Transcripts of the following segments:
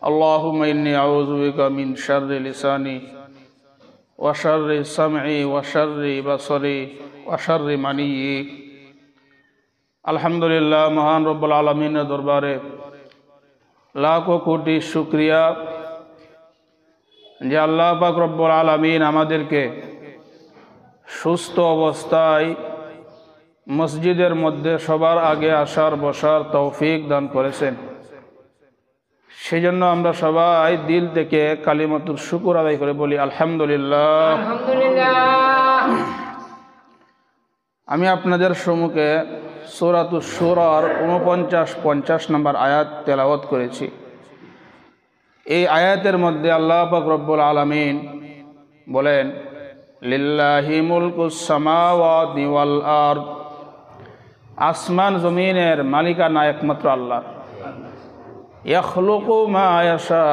اللهم إني أعوذ بك من شر لساني وشر سمعي وشر بصري وشر مني। আলহামদুলিল্লাহ, মহান রব্বুল আলামিনের দরবারে লাখো কোটি শুকরিয়া যে আল্লাহ পাক রব্বুল আলামিন আমাদেরকে সুস্থ অবস্থায় মসজিদের মধ্যে সবার আগে আসার বসার তৌফিক দান করেছেন। সেজন্য আমরা সবাই দিল থেকে কালিমাতুর শুকর আদায় করে বলি আলহামদুলিল্লাহ। আমি আপনাদের সম্মুখে সূরাতুশ শুরার 49-50 নম্বর আয়াত তেলাওয়াত করেছি। এই আয়াতের মধ্যে আল্লাহ পাক রব্বুল আলামিন বলেন, লিল্লাহি মুলকুস সামাওয়াতি ওয়াল আরদ, আসমান জমিনের মালিকানা একমাত্র আল্লাহ। ইয়াখলুকু মা ইয়াশা,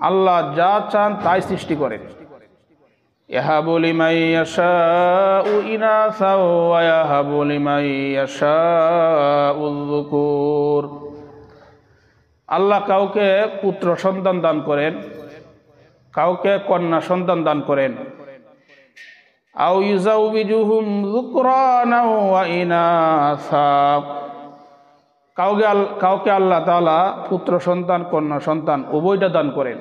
আল্লাহ যা চান তাই সৃষ্টি করেন। ইয়াহাবু লিমান ইয়াশাউ ইনাসা ওয়া ইয়াহাবু লিমান ইয়াশাউ যুকুর, আল্লাহ কাউকে পুত্র সন্তান দান করেন, কাউকে কন্যা সন্তান দান করেন। আও ইউজাউবিজুহুম যুকরানা ওয়া ইনাসা, কাউকে আল্লাহ তাআলা পুত্র সন্তান কন্যা সন্তান উভয়টা দান করেন।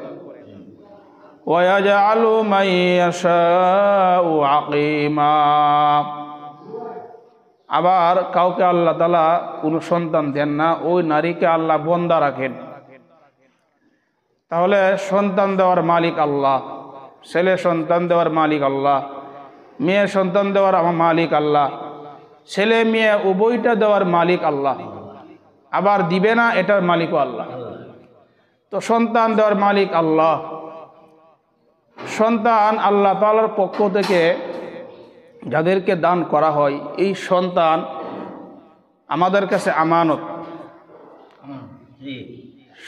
ওয়া ইয়াজআলু মান ইয়াশাউ আকিমা, আবার কাউকে আল্লাহ তাআলা কোনো সন্তান দেন না, ওই নারীকে আল্লাহ বন্দা রাখেন। তাহলে সন্তান দেওয়ার মালিক আল্লাহ, ছেলে সন্তান দেওয়ার মালিক আল্লাহ, মেয়ে সন্তান দেওয়ার আমার মালিক আল্লাহ, ছেলে মেয়ে উভয়টা দেওয়ার মালিক আল্লাহ, আবার দিবে না এটার মালিকও আল্লাহ। তো সন্তান দেওয়ার মালিক আল্লাহ। সন্তান আল্লাহ তাআলার পক্ষ থেকে যাদেরকে দান করা হয়, এই সন্তান আমাদের কাছে আমানত।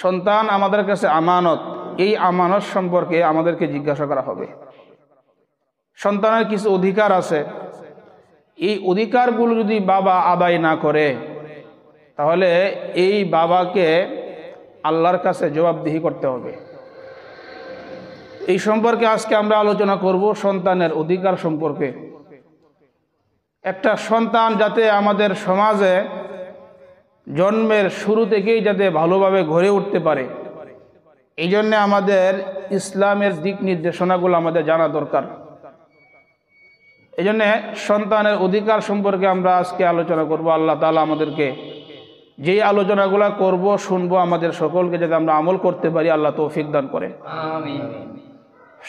সন্তান আমাদের কাছে আমানত। এই আমানত সম্পর্কে আমাদেরকে জিজ্ঞাসা করা হবে। সন্তানের কিছু অধিকার আছে, এই অধিকারগুলো যদি বাবা আদায় না করে তাহলে এই বাবাকে আল্লাহর কাছে জবাবদিহি করতে হবে। এই সম্পর্কে আজকে আমরা আলোচনা করব, সন্তানের অধিকার সম্পর্কে। একটা সন্তান যাতে আমাদের সমাজে জন্মের শুরু থেকেই যাতে ভালোভাবে গড়ে উঠতে পারে, এই জন্য আমাদের ইসলামের দিক নির্দেশনাগুলো আমাদের জানা দরকার। এই জন্য সন্তানের অধিকার সম্পর্কে আমরা আজকে আলোচনা করব। আল্লাহ তাআলা আমাদেরকে যেই আলোচনাগুলো করব শুনবো, আমাদের সকলকে যাতে আমরা আমল করতে পারি আল্লাহ তৌফিক দান করে। আমিন।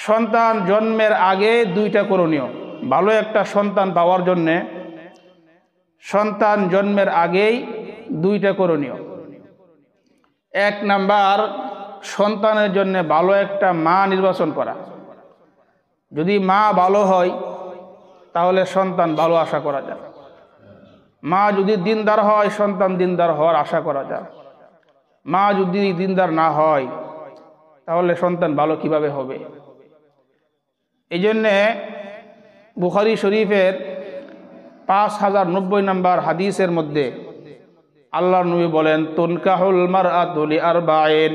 সন্তান জন্মের আগে দুইটা করণীয়। ভালো একটা সন্তান পাওয়ার জন্যে সন্তান জন্মের আগেই দুইটা করণীয়। এক নাম্বার, সন্তানের জন্য ভালো একটা মা নির্বাচন করা। যদি মা ভালো হয় তাহলে সন্তান ভালো আশা করা যায়। মা যদি দিনদার হয় সন্তান দিনদার হওয়ার আশা করা যায়। মা যদি দিনদার না হয় তাহলে সন্তান ভালো কিভাবে হবে? এই জন্যে বুখারী শরীফের 5090 নম্বর হাদিসের মধ্যে আল্লাহর নবী বলেন, তুনকাহুল মারআতু লিআরবাইন,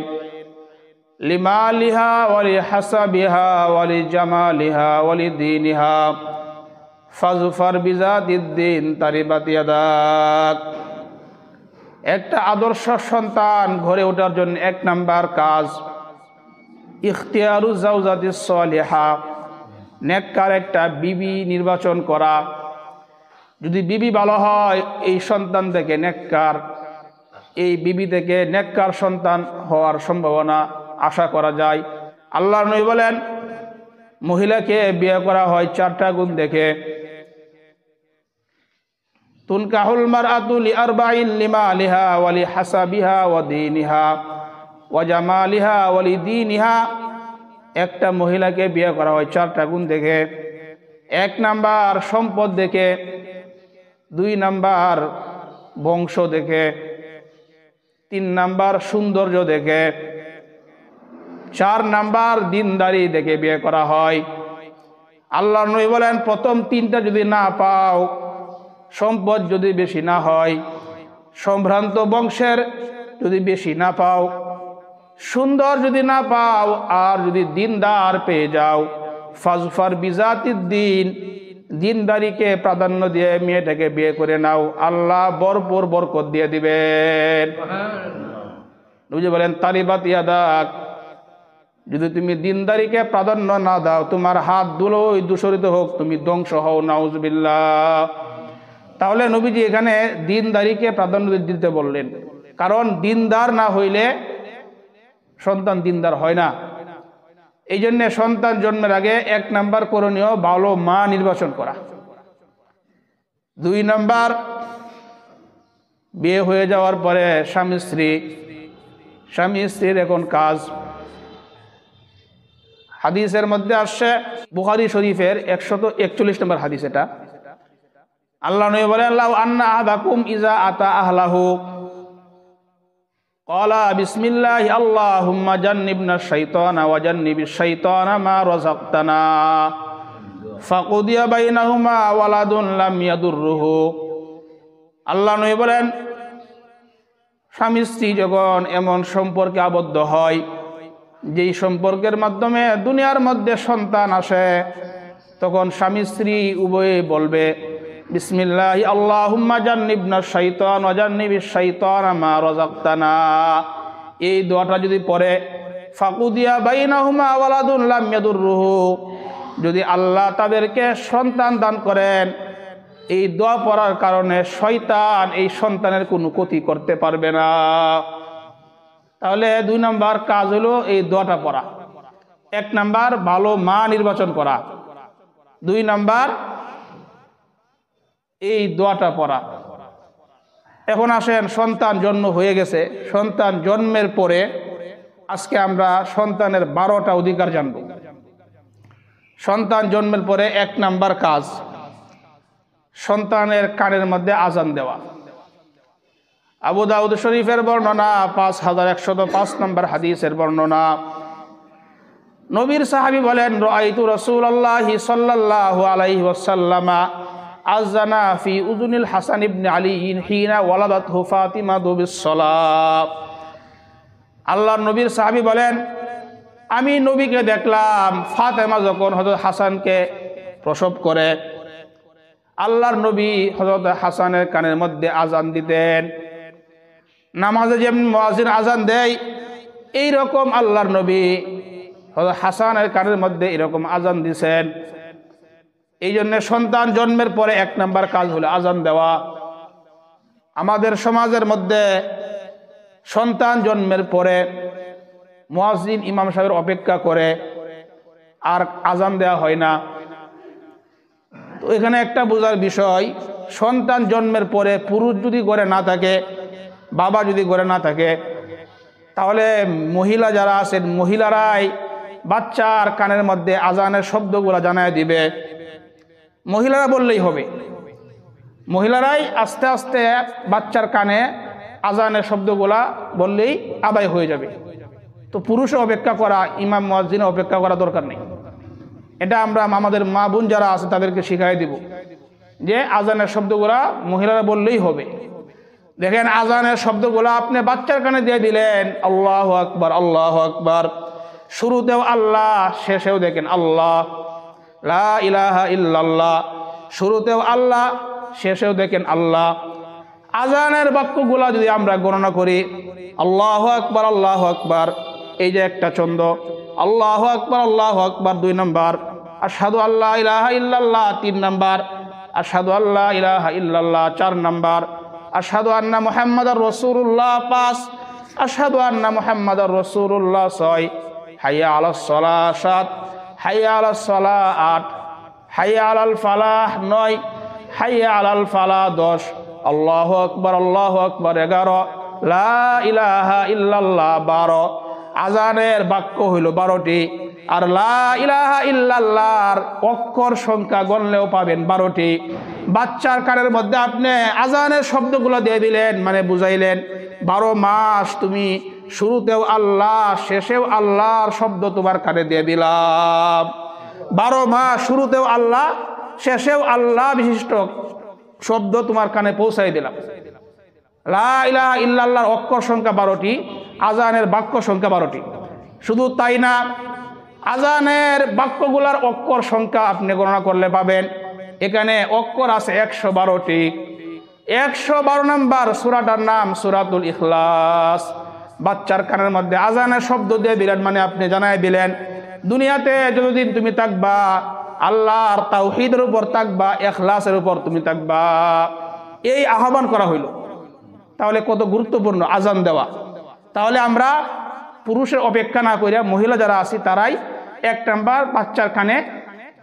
লিমালিহা ওয়া লিহাসাবিহা ওয়া লিজামালিহা ওয়া লিদীনিহা ফাজফার বিজাতিদ্দিন তারিবাত ইয়াদাক। একটা আদর্শ সন্তান ঘরে ওঠার জন্য এক নাম্বার কাজ ইখতিয়ারু জাওজাতিস সালিহা, নেককার একটা বিবি নির্বাচন করা। যদি বিবি ভালো হয় এই সন্তান থেকে নেককার, এই বিবি থেকে নেককার সন্তান হওয়ার সম্ভাবনা আশা করা যায়। আল্লাহর নবী বলেন, মহিলাকে বিয়ে করা হয় 4টা গুণ দেখে। তুনকাহুল মারআতু লিআরবাইন, লিমালিহা ওয়া লিহাসাবিহা ওয়া দীনিহা ওয়া জামালিহা ওয়া লিদীনিহা। একটা মহিলাকে বিয়ে করা হয় 4টা গুণ দেখে। 1 নাম্বার সম্পদ দেখে, 2 নাম্বার বংশ দেখে, 3 নাম্বার সৌন্দর্য দেখে, 4 নাম্বার দিনদারি দেখে বিয়ে করা হয়। আল্লাহর নবী বলেন, প্রথম 3টা যদি না পাও, সম্পদ যদি বেশি না হয়, সম্ভ্রান্ত বংশের যদি বেশি না পাও, সুন্দর যদি না পাও, আর যদি দিনদার পেয়ে যাও, ফাজফার বিজাতিদ দিন, দিনদারিকে প্রাধান্য দিয়ে মেয়েটাকে বিয়ে করে নাও, আল্লাহ ভরপুর বরকত দিয়ে দিবেন। বুঝে বলেন তারিবাত ইয়াদাক, যদি তুমি দিনদারিকে প্রাধান্য না দাও, তোমার হাত ধুলোই দূষরিত হোক, তুমি ধ্বংস হও, নাউজুবিল্লাহ। তাহলে নবীজি এখানে দিনদারিকে প্রাধান্য দিতে বললেন, কারণ দিনদার না হইলে সন্তান দিনদার হয় না। এই জন্য সন্তান জন্মের আগে 1 নাম্বার করণীয় ভালো মা নির্বাচন করা। 2 নাম্বার, বিয়ে হয়ে যাওয়ার পরে স্বামী স্ত্রীর এখন কাজ। হাদিসের মধ্যে আসছে, বুখারী শরীফের 141 নম্বর হাদিস, এটা আল্লাহ নবী বলেন, লাউ আন্না আহাদাকুম ইজা আতা আহলাহু ক্বালা বিসমিল্লাহি আল্লাহুম্মা জান্নিবনা শাইতানা ওয়া জান্নিবিশ শাইতানা মা রাযাকতানা ফাকুদিয়া বাইনাহুমা ওয়ালাদুন লাম ইয়াদুররুহু। আল্লাহ নবী বলেন, স্বামী স্ত্রী যখন এমন সম্পর্কে আবদ্ধ হয়, যেই সম্পর্কের মাধ্যমে দুনিয়ার মধ্যে সন্তান আসে, তখন স্বামী স্ত্রী উভয়ে বলবে, বিসমিল্লাহি আল্লাহুম্মা জান্নিবনা শাইতান ওয়া জান্নিবিশ শাইতানা মা রাযাকতানা। এই দোয়াটা যদি পড়ে, ফাকুদিয়া বাইনাহুমা ওয়ালাদুন লাম ইয়াদুররুহু, যদি আল্লাহ তাদেরকে সন্তান দান করেন, এই দোয়া পড়ার কারণে শয়তান এই সন্তানের কোনো ক্ষতি করতে পারবে না। তাহলে 2 নাম্বার কাজ হলো এই দোয়াটা পড়া। 1 নাম্বার ভালো মা নির্বাচন করা, 2 নাম্বার এই দোয়াটা পড়া। এখন আসেন, সন্তান জন্ম হয়ে গেছে, সন্তান জন্মের পরে আজকে আমরা সন্তানের 12টা অধিকার জানব। সন্তান জন্মের পরে 1 নাম্বার কাজ, সন্তানের কানের মধ্যে আজান দেওয়া। আবু দাউদ শরীফের বর্ণনা, 5105 নম্বর হাদিসের বর্ণনা। নবীর সাহাবী বলেন, রাআইতু রাসূলুল্লাহি সাল্লাল্লাহু আলাইহি ওয়াসাল্লাম আযানা ফি উযুনিল হাসান ইবনে আলী হিনা ওয়ালাদাতহু ফাতিমা বিস-সালাহ। আল্লাহর নবীর সাহাবী বলেন, আমি নবীকে দেখলাম ফাতেমা যখন হযরত হাসানকে প্রসব করে, আল্লাহর নবী হযরত হাসানের কানের মধ্যে আজান দিতেন। নামাজে যেমন মুয়াজ্জিন আজান দেয়, এই রকম আল্লাহর নবী হযরত হাসানের কানের মধ্যে এরকম আজান দিছেন। এই জন্য সন্তান জন্মের পরে 1 নাম্বার কাজ হলো আজান দেওয়া। আমাদের সমাজের মধ্যে সন্তান জন্মের পরে মুয়াজ্জিন ইমাম সাহেবের অপেক্ষা করে, আর আজান দেওয়া হয় না। তো এখানে একটা বোঝার বিষয়, সন্তান জন্মের পরে পুরুষ যদি ঘরে না থাকে, বাবা যদি ঘরে না থাকে, তাহলে মহিলা যারা আছেন, মহিলারাই বাচ্চার কানের মধ্যে আজানের শব্দগুলো জানায় দিবে। মহিলারা বললেই হবে, মহিলারাই আস্তে আস্তে বাচ্চার কানে আজানের শব্দগুলা বললেই আদায় হয়ে যাবে। তো পুরুষও অপেক্ষা করা, ইমাম মুয়াজ্জিনও অপেক্ষা করা দরকার নেই। এটা আমরা আমাদের মা বোন যারা আছে তাদেরকে শিখাই দিব যে আজানের শব্দগুলা মহিলারা বললেই হবে। দেখেন, আজানের শব্দগুলা আপনি বাচ্চার কানে দিয়ে দিলেন, আল্লাহু আকবার, আল্লাহু আকবার, শুরুতেও আল্লাহ, শেষেও দেখেন আল্লাহ, লা ইলাহা ইল্লাল্লাহ, শুরুতেও আল্লাহ, শেষেও দেখেন আল্লাহ। আজানের বাক্যগুলা যদি আমরা গণনা করি, আল্লাহু আকবার, আল্লাহু আকবার, এই যে একটা ছন্দ, আল্লাহু আকবার, আল্লাহু আকবার 2 নাম্বার, আশহাদু আল্লা ইলাহা ইল্লাল্লাহ 3 নাম্বার, আশহাদু আল্লা ইলাহা ইল্লাল্লাহ 4 নাম্বার, আশহাদু আন্না মুহাম্মাদার রাসূলুল্লাহ 5, আশহাদু আন্না মুহাম্মাদার রাসূলুল্লাহ 6, হাইয়া আলাস সালাহ 7, হাইয়া আলাস সালাহ 8, হাইয়া আলাল ফালাহ 9, হাইয়া আলাল ফালাহ 10, আল্লাহু আকবার, আল্লাহু আকবার 11, লা ইলাহা ইল্লাল্লাহ 12। আজানের বাক্য হইল 12টি, আর লা ইলাহা ইল্লাল্লাহর অক্ষর সংখ্যা গণলেও পাবেন 12টি। বাচ্চার কানের মধ্যে আপনি আজানের শব্দগুলো দিয়ে দিলেন, মানে বুঝাইলেন 12 মাস তুমি শুরুতেও আল্লাহ, শেষেও আল্লাহর শব্দ তোমার কানে দিয়ে দিলাম। 12 মাস শুরুতেও আল্লাহ, শেষেও আল্লাহ বিশিষ্ট শব্দ তোমার কানে পৌঁছাই দিলাম। লা ইলাহা ইল্লাল্লাহর অক্ষর সংখ্যা 12টি, আজানের বাক্য সংখ্যা 12টি। শুধু তাই না, আজানের বাক্যগুলার অক্ষর সংখ্যা আপনি গণনা করলে পাবেন এখানে অক্ষর আছে 112টি। 112 নম্বর সূরাটার নাম সূরাতুল ইখলাস। বাচ্চার কানের মধ্যে আজানের শব্দ দিয়ে দিলেন, মানে আপনি জানাই দিলেন দুনিয়াতে যতদিন তুমি থাকবা আল্লাহর তাওহীদের উপর থাকবা, ইখলাসের উপর তুমি থাকবা, এই আহ্বান করা হইল। তাহলে কত গুরুত্বপূর্ণ আজান দেওয়া। তাহলে আমরা পুরুষের অপেক্ষা না করিয়া মহিলা যারা আছি তারাই 1 নাম্বার বাচ্চার কানে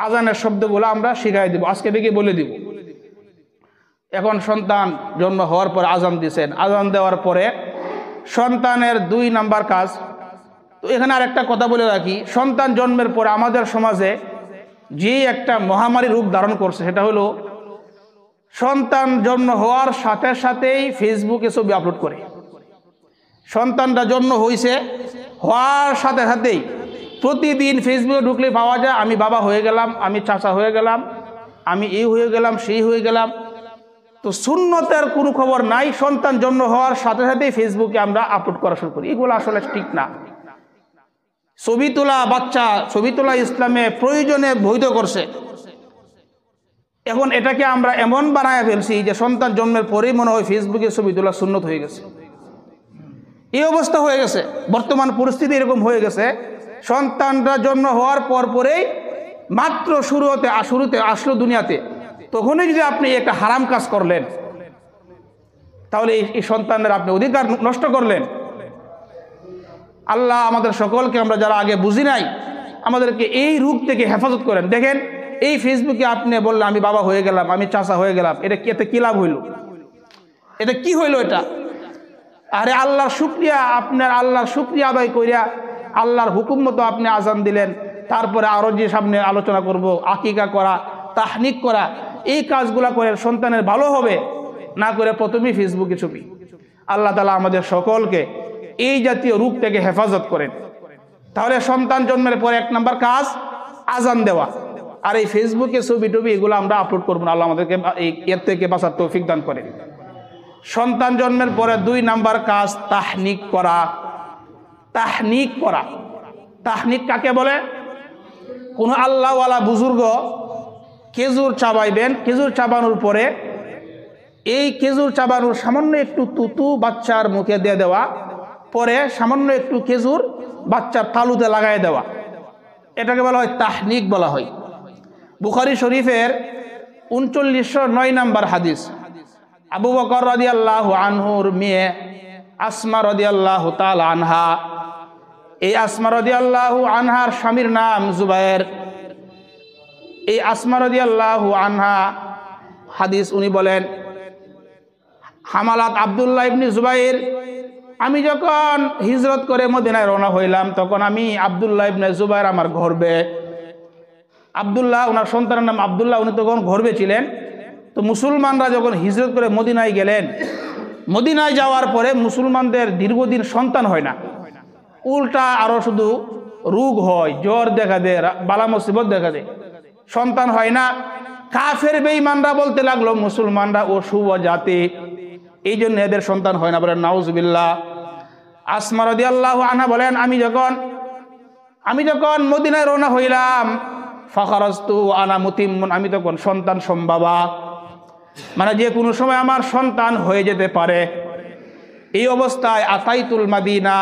আজানের শব্দগুলো আমরা শিখাই দিব, আজকে থেকে বলে দিব। এখন সন্তান জন্ম হওয়ার পর আজান দিয়েছেন, আজান দেওয়ার পরে সন্তানের 2 নাম্বার কাজ। তো এখানে আর একটা কথা বলে রাখি, সন্তান জন্মের পরে আমাদের সমাজে যে একটা মহামারী রূপ ধারণ করছে সেটা হলো সন্তান জন্ম হওয়ার সাথে সাথেই ফেসবুকে ছবি আপলোড করে। সন্তানটা জন্ম হয়েছে, হওয়ার সাথে সাথেই প্রতিদিন ফেসবুকে ঢুকলে পাওয়া যায় আমি বাবা হয়ে গেলাম, আমি চাচা হয়ে গেলাম, আমি এই হয়ে গেলাম, সেই হয়ে গেলাম। তো সুন্নতের কোনো খবর নাই, সন্তান জন্ম হওয়ার সাথে সাথেই ফেসবুকে আমরা আপলোড করা শুরু করি। এগুলো আসলে ঠিক না। ছবি তোলা, বাচ্চা ছবি তোলা ইসলামে প্রয়োজনে বৈধ করছে। এখন এটাকে আমরা এমন বানায় ফেলছি যে সন্তান জন্মের পরেই মনে হয় ফেসবুকে ছবি তোলা সুন্নত হয়ে গেছে। এই অবস্থা হয়ে গেছে, বর্তমান পরিস্থিতি এরকম হয়ে গেছে। সন্তানটা জন্ম হওয়ার পরেই মাত্র শুরুতে আসলো দুনিয়াতে, তখনই যদি আপনি একটা হারাম কাজ করলেন তাহলে এই সন্তানের আপনি অধিকার নষ্ট করলেন। আল্লাহ আমাদের সকলকে, আমরা যারা আগে বুঝি নাই, আমাদেরকে এই রূপ থেকে হেফাজত করেন। দেখেন এই ফেসবুকে আপনি বললেন আমি বাবা হয়ে গেলাম, আমি চাচা হয়ে গেলাম, এতে কি লাভ হইল? এটা কি হইল? এটা আরে আল্লাহর শুকরিয়া, আপনার আল্লাহর শুকরিয়া আদায় করিয়া আল্লাহর হুকুম মতো আপনি আজান দিলেন। তারপরে আরো যে সামনে আলোচনা করব, আকিকা করা, তাহনিক করা, এই কাজগুলা করে সন্তানের ভালো হবে, না করে প্রথমেই ফেসবুকে ছবি। আল্লাহ তাআলা আমাদের সকলকে এই জাতীয় রূপ থেকে হেফাজত করেন। তাহলে সন্তান জন্মের পরে 1 নাম্বার কাজ আজান দেওয়া। আর এই ফেসবুকে ছবি টবি এগুলো আমরা আপলোড করবো না। আল্লাহ আমাদেরকে এর থেকে বাঁচার তৌফিক দান করেন। সন্তান জন্মের পরে 2 নাম্বার কাজ তাহনিক করা। তাহনিক করা, তাহনিক কাকে বলে? কোন আল্লাহওয়ালা বুজুর্গ খেজুর চাবাইবেন, খেজুর চাবানোর পরে এই খেজুর চাবানোর সামান্য একটু তুতু বাচ্চার মুখে দিয়ে দেওয়া, পরে সামান্য একটু খেজুর বাচ্চার তালুতে লাগাই দেওয়া, এটাকে বলা হয় তাহনিক বলা হয়। বুখারী শরীফের 3909 নাম্বার হাদিস, আবু বকর রাদিয়াল্লাহু আনহুর মেয়ে আসমা রাদিয়াল্লাহু তাআলা আনহা, এই আসমা রাদিয়াল্লাহু আনহার স্বামীর নাম জুবায়ের। এই আসমা রাদিয়াল্লাহু আনহা হাদিস উনি বলেন, হামালাত আব্দুল্লাহ ইবনে জুবায়ের, আমি যখন হিজরত করে মদিনায় রওনা হইলাম তখন আমি আব্দুল্লাহ ইবনে জুবায়ের আমার গর্বে। আব্দুল্লাহ, ওনার সন্তানের নাম আব্দুল্লাহ, উনি তখন গর্বে ছিলেন। তো মুসলমানরা যখন হিজরত করে মদিনায় গেলেন, মদিনায় যাওয়ার পরে মুসলমানদের দীর্ঘদিন সন্তান হয় না, উল্টা আরো শুধু রোগ হয়, জ্বর দেখা দেয়, বালা মুসিবত দেখা দেয়, সন্তান হয় না। কাফের বেঈমানরা বলতে লাগলো মুসলমানরা ও শুভ জাতি, এই জন্য এদের সন্তান হয় না, বলেন নাউজুবিল্লাহ। আসমা রাদিয়াল্লাহু আনহা বলেন, আমি যখন মদিনায় রওনা হইলাম, ফাখারাজতু আনা মুতিম্মুন, আমি তখন সন্তান সম্ভাবা, মানে যে কোনো সময় আমার সন্তান হয়ে যেতে পারে। এই অবস্থায় আতাইতুল মাদিনা,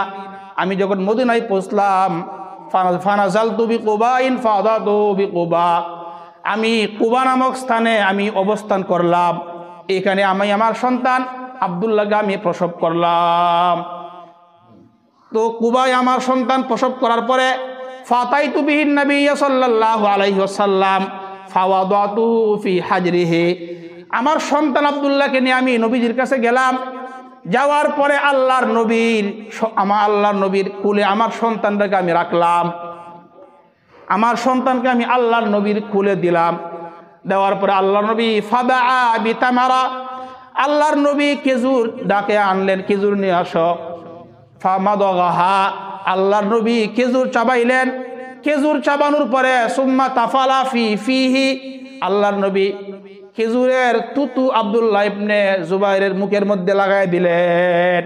আমি যখন মদিনায় পৌঁছলাম, ফানাজালতু বিকুবাইন ফাদাতু বিকুবা, আমি কুবা নামক স্থানে আমি অবস্থান করলাম। এখানে আমি আমার সন্তান আব্দুল্লাহকে আমি প্রসব করলাম। তো কুবায় আমার সন্তান প্রসব করার পরে ফাতাইতু বিহিন নবী সাল্লাল্লাহু আলাইহি ওয়াসাল্লাম ফাওয়াদাতু ফি হাজরিহি, আমার সন্তান আব্দুল্লাহকে নিয়ে আমি নবীজির কাছে গেলাম। যাওয়ার পরে আল্লাহর নবীর কুলে আমার সন্তানটাকে আমি রাখলাম, আমার সন্তানকে আমি আল্লাহর নবীর কুলে দিলাম। দেওয়ার পরে আল্লাহর নবী ফাদা বিতামারা, আল্লাহর নবী খেজুর ডাকে আনলেন, খেজুর নিয়ে আসো। ফামাদাহা, আল্লাহর নবী খেজুর চাবাইলেন। খেজুর চাবানোর পরে সুম্মা তাফালা ফিহি, আল্লাহর নবী খেজুরের তুতু আব্দুল্লাহ ইবনে জুবাইরের মুখের মধ্যে লাগাই দিলেন।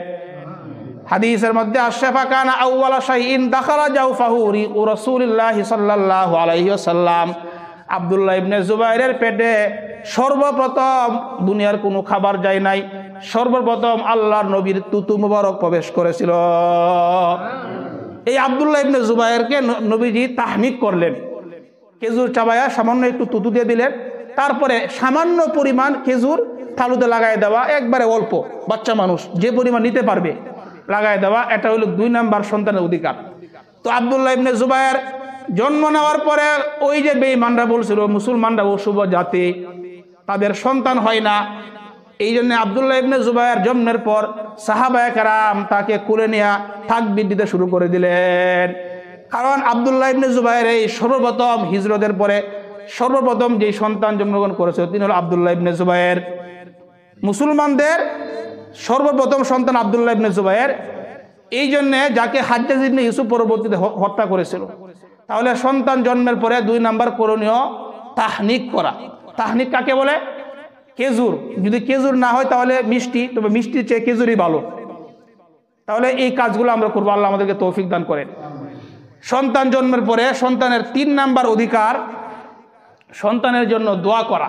হাদিসের মধ্যে আসে ফাকানা আউওয়ালা শাইইন দাখালা জাওফাহু রিকু রাসূলিল্লাহ সাল্লাল্লাহু আলাইহি ওয়াসাল্লাম। আব্দুল্লাহ ইবনে জুবাইরের পেটে সর্বপ্রথম দুনিয়ার কোনো খাবার যায় নাই, সর্বপ্রথম আল্লাহর নবীর তুতু মুবারক প্রবেশ করেছিল। এই আব্দুল্লাহ ইবনে জুবাইরকে নবীজি তাহনিক করলেন, খেজুর চাবায়া সামান্য একটু তুতু দিয়ে দিলেন, তারপরে সামান্য পরিমাণ খেজুর থালুতে লাগাই দেওয়া, একবারে অল্প, বাচ্চা মানুষ যে পরিমাণ নিতে পারবে লাগাই দেওয়া, এটা হলো 2 নাম্বার সন্তানের অধিকার। তো আব্দুল্লাহ ইবনে জুবাইর জন্ম নেওয়ার পরে ওই যে বেঈমানরা বলছিল মুসলমানরা অশুভ জাতি, তাদের সন্তান হয় না, এই জন্য আব্দুল্লাহ ইবনে জুবাইর জন্মের পর সাহাবায়ে কেরাম তাকে কুলে নিয়ে তাকবীর দিতে শুরু করে দিলেন। কারণ আব্দুল্লাহ ইবনে জুবাইর এই সর্বপ্রথম হিজরতের পরে সর্বপ্রথম যে সন্তান জন্মগ্রহণ করেছিল তিনি হল আব্দুল্লাহ ইবনে জুবাইর। মুসলমানদের সর্বপ্রথম সন্তান আব্দুল্লাহ ইবনে জুবাইর, এই জন্যে যাকে হাজ্জাজ ইবনে ইউসুফ পরবর্তীতে হত্যা করেছিল। তাহলে সন্তান জন্মের পরে 2 নাম্বার করণীয় তাহনিক করা। তাহনিক কাকে বলে? খেজুর, যদি খেজুর না হয় তাহলে মিষ্টি, তবে মিষ্টির চেয়ে খেজুরই ভালো। তাহলে এই কাজগুলো আমরা করবো, আল্লাহ আমাদেরকে তৌফিক দান করেন। সন্তান জন্মের পরে সন্তানের 3 নাম্বার অধিকার সন্তানের জন্য দোয়া করা।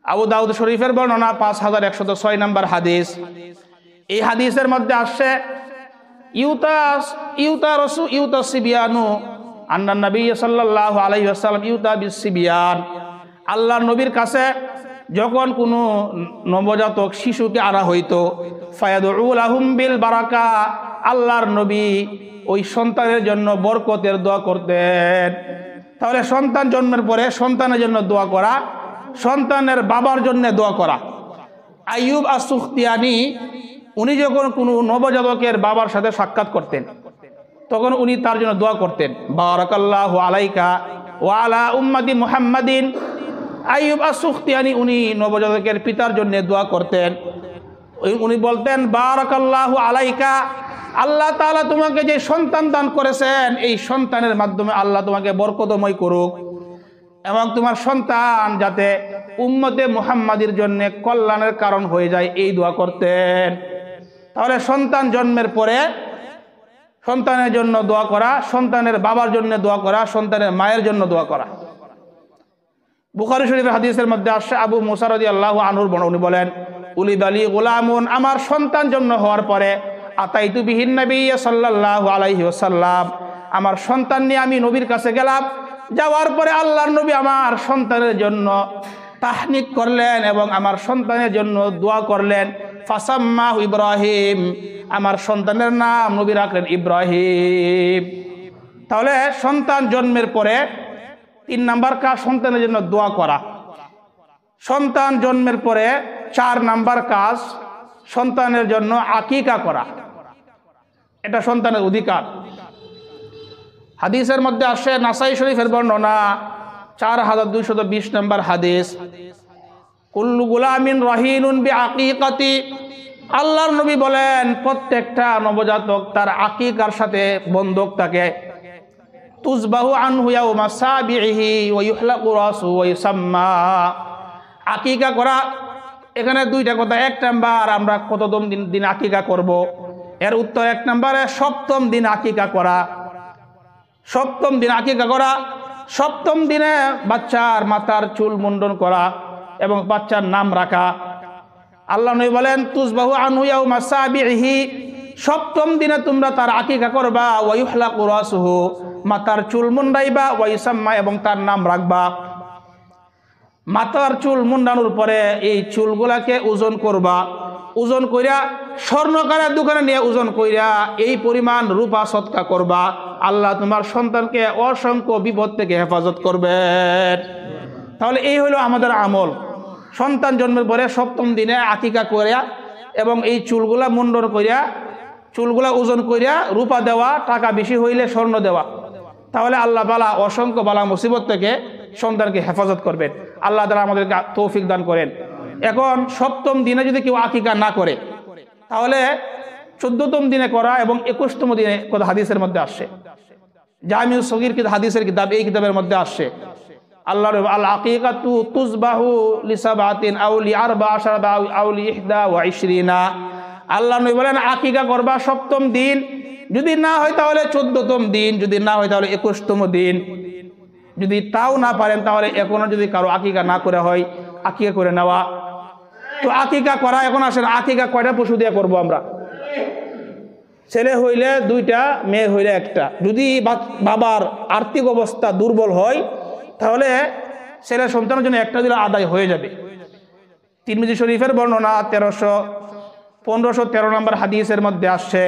আবু দাউদ শরীফের বর্ণনা 5106 নাম্বার হাদিস। এই হাদিসের মধ্যে আসছে ইউতাসিবিয়ানু আন্নান নবী সাল্লাল্লাহু আলাইহি ওয়াসাল্লাম ইউতা বিসিবিয়ান। আল্লাহর নবীর কাছে যখন কোনো নবজাতক শিশুকে আনা হইতো, ফায়াদউ লাহুম বিল বারাকা, আল্লাহর নবী ওই সন্তানের জন্য বরকতের দোয়া করতেন। তাহলে সন্তান জন্মের পরে সন্তানের জন্য দোয়া করা, সন্তানের বাবার জন্য দোয়া করা। আইয়ুব আস-সুখতিয়ানি উনি যখন কোনো নবজাতকের বাবার সাথে সাক্ষাৎ করতেন তখন উনি তার জন্য দোয়া করতেন, বারাকাল্লাহু আলাইকা ওয়া আলা উম্মতি মুহাম্মাদিন। আইয়ুব আস-সুখতিয়ানি উনি নবজাতকের পিতার জন্য দোয়া করতেন, উনি বলতেন বারাকাল্লাহু আলাইকা, আল্লাহ তাআলা তোমাকে যে সন্তান দান করেছেন এই সন্তানের মাধ্যমে আল্লাহ তোমাকে বরকতময় করুক এবং তোমার সন্তান যাতে উম্মতে মুহাম্মাদির জন্য কল্যাণের কারণ হয়ে যায়, এই দোয়া করতেন। তাহলে সন্তান জন্মের পরে সন্তানের জন্য দোয়া করা, সন্তানের বাবার জন্য দোয়া করা, সন্তানের মায়ের জন্য দোয়া করা। বুখারী শরীফের হাদিসের মধ্যে আসছে আবু মুসা রাদিয়াল্লাহু আনহুর বর্ণনা, উনি বলেন উলিদালি গোলামুন, আমার সন্তান জন্ম হওয়ার পরে আতাইতু বিহিন নবী সাল্লাল্লাহু আলাইহি ওয়াসাল্লাম, আমার সন্তান নিয়ে আমি নবীর কাছে গেলাম। যাওয়ার পরে আল্লাহর নবী আমার সন্তানের জন্য তাহনিক করলেন এবং আমার সন্তানের জন্য দোয়া করলেন। ফাসাম্মাহু ইব্রাহিম, আমার সন্তানের নাম নবী রাখলেন ইব্রাহিম। তাহলে সন্তান জন্মের পরে 3 নাম্বার কাজ সন্তানের জন্য দোয়া করা। সন্তান জন্মের পরে 4 নাম্বার কাজ সন্তানের জন্য আকিকা করা, এটা সন্তানের অধিকার। হাদিসের মধ্যে আসে নাসাই শরীফের বর্ণনা 4220 নাম্বার হাদিস, কুল্লু গুলামিন রাহিনুন বিআকিকাতি, আল্লাহর নবী বলেন প্রত্যেকটা নবজাতক তার আকিকার সাথে বন্ধক থাকে। তুজবাহু আনহু ইয়াউমা সাবিহি ওয়া ইউহলাকু রাসুহু ওয়া ইউসাম্মা। আকিকা করা, এখানে 2টা কথা। 1 নাম্বার আমরা কততম দিন আকিকা করব, এর উত্তর 1 নম্বরে 7ম দিন আকিকা করা। 7ম দিন আকিকা করা, 7ম দিনে বাচ্চার মাথার চুল মুন্ডন করা এবং বাচ্চার নাম রাখা। আল্লাহ নবী বলেন তুজবাহু আনহু ইয়াউমা সাবিহি, 7ম দিনে তোমরা তার আকিকা করবা। ওয়া ইউহলাকু রাসুহু, মাথার চুল মুন্ডাইবা। ওয়া ইউসাম্মা, এবং তার নাম রাখবা। মাথার চুল মুন্ডানোর পরে এই চুলগুলাকে ওজন করবা, ওজন কইরা স্বর্ণকারের দোকানে নিয়ে ওজন কইরা এই পরিমাণ রূপা সদকা করবা। আল্লাহ তোমার সন্তানকে অসংখ্য বিপদ থেকে হেফাজত করবেন। তাহলে এই হলো আমাদের আমল। সন্তান জন্মের পরে 7ম দিনে আকিকা করিয়া এবং এই চুলগুলা মুন্ডন করিয়া, চুলগুলা ওজন করিয়া রূপা দেওয়া, টাকা বেশি হইলে স্বর্ণ দেওয়া। তাহলে আল্লাহ বালা অসংখ্য বালা মুসিবত থেকে সন্তানকে হেফাজত করবেন। আল্লাহ তাআলা আমাদেরকে তৌফিক দান করেন। এখন 7ম দিনে যদি কেউ আকিকা না করে তাহলে 14তম দিনে করা এবং 21তম দিনে কথা হাদিসের মধ্যে আসছে। জামিউস সগীর হাদিসের কিতাব, এই কিতাবের মধ্যে আসছে আল্লাহর আল আকিকাতু তুজবাহু লিসাবাতিন আও লিআরবা আশরা আও লিইহদা ওয়া ইশরিনা। আল্লাহ নবী বলেন আকিকা করবা সপ্তম দিন, যদি না হয় তাহলে 14তম দিন, যদি না হয় তাহলে 21তম দিন, যদি তাও না পারেন তাহলে এখনো যদি কারো আকিকা না করে হয় আকিকা করে নেওয়া। তো আকিকা করা, এখন আসেন আকিকা কয়টা পশু দিয়ে করব আমরা? ছেলে হইলে 2টা, মেয়ে হইলে 1টা। যদি বাবার আর্থিক অবস্থা দুর্বল হয় তাহলে ছেলে সন্তানের জন্য 1টা দিলে আদায় হয়ে যাবে। তিরমিজি শরীফের বর্ণনা 1513 নম্বর হাদিসের মধ্যে আসছে,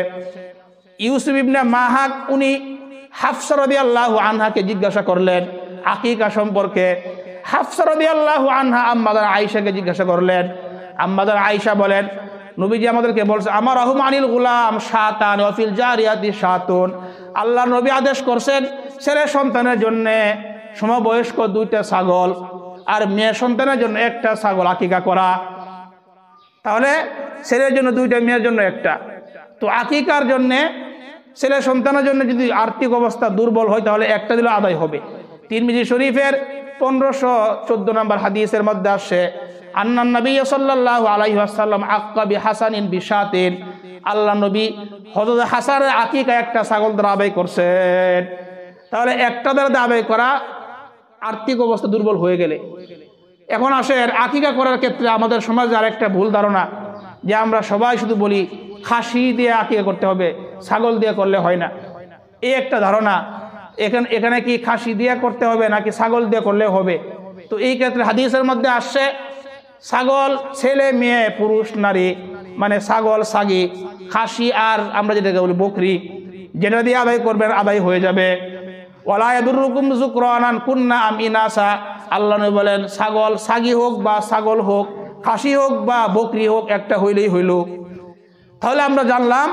ইউসুফ ইবনে মাহাক উনি হাফসা রাদিয়াল্লাহু আনহাকে জিজ্ঞাসা করলেন আকিকা সম্পর্কে। হাফসা রাদিয়াল্লাহু আনহা আম্মাদার আয়েশাকে জিজ্ঞাসা করলেন। আম্মাদার আয়েশা বলেন নবীজি আমাদেরকে বলছে আমার রাহুম আনিল গুলাম শাতান ওয়া ফিল জারিয়াতি শাতুন। আল্লাহ নবী আদেশ করছেন ছেলে সন্তানের জন্য সমবয়স্ক 2টা ছাগল আর মেয়ে সন্তানের জন্য 1টা ছাগল আকিকা করা। তাহলে ছেলের জন্য 2টা, মেয়ের জন্য 1টা। তো আকিকার জন্য ছেলে সন্তানের জন্য যদি আর্থিক অবস্থা দুর্বল হয় তাহলে 1টা দিলে আদায় হবে। তিরমিজি শরীফের 1514 নম্বর হাদিসের মধ্যে আসে আন্নান নবী সাল্লাল্লাহু আলাইহি ওয়াসাল্লাম আক্কা বিহাসানিন বিশাতিন। আল্লাহ নবী হযরত হাসানের আকিকা 1টা ছাগল দ্বারা আদায় করছেন। তাহলে 1টা দ্বারা আদায় করা আর্থিক অবস্থা দুর্বল হয়ে গেলে। এখন আসেন আকিকা করার ক্ষেত্রে আমাদের সমাজে আরেকটা ভুল ধারণা, যে আমরা সবাই শুধু বলি খাসি দিয়ে আকিকা করতে হবে, ছাগল দিয়ে করলে হয় না। এই একটা ধারণা। এখানে কি খাসি দিয়ে করতে হবে নাকি ছাগল দিয়ে করলে হবে? তো এই ক্ষেত্রে হাদিসের মধ্যে আসছে ছাগল ছেলে মেয়ে পুরুষ নারী, মানে ছাগল ছাগি খাসি আর আমরা যেটাকে বলি বকরি, যেটা দিয়ে আদায় করবেন আদায় হয়ে যাবে। ওয়ালা ইয়াদুররুকুম যুকরানান কুন্না আম ইনাসা। আল্লাহ নবী বলেন ছাগল ছাগি হোক বা ছাগল হোক, খাসি হোক বা বকরি হোক, একটা হইলেই হইল। তাহলে আমরা জানলাম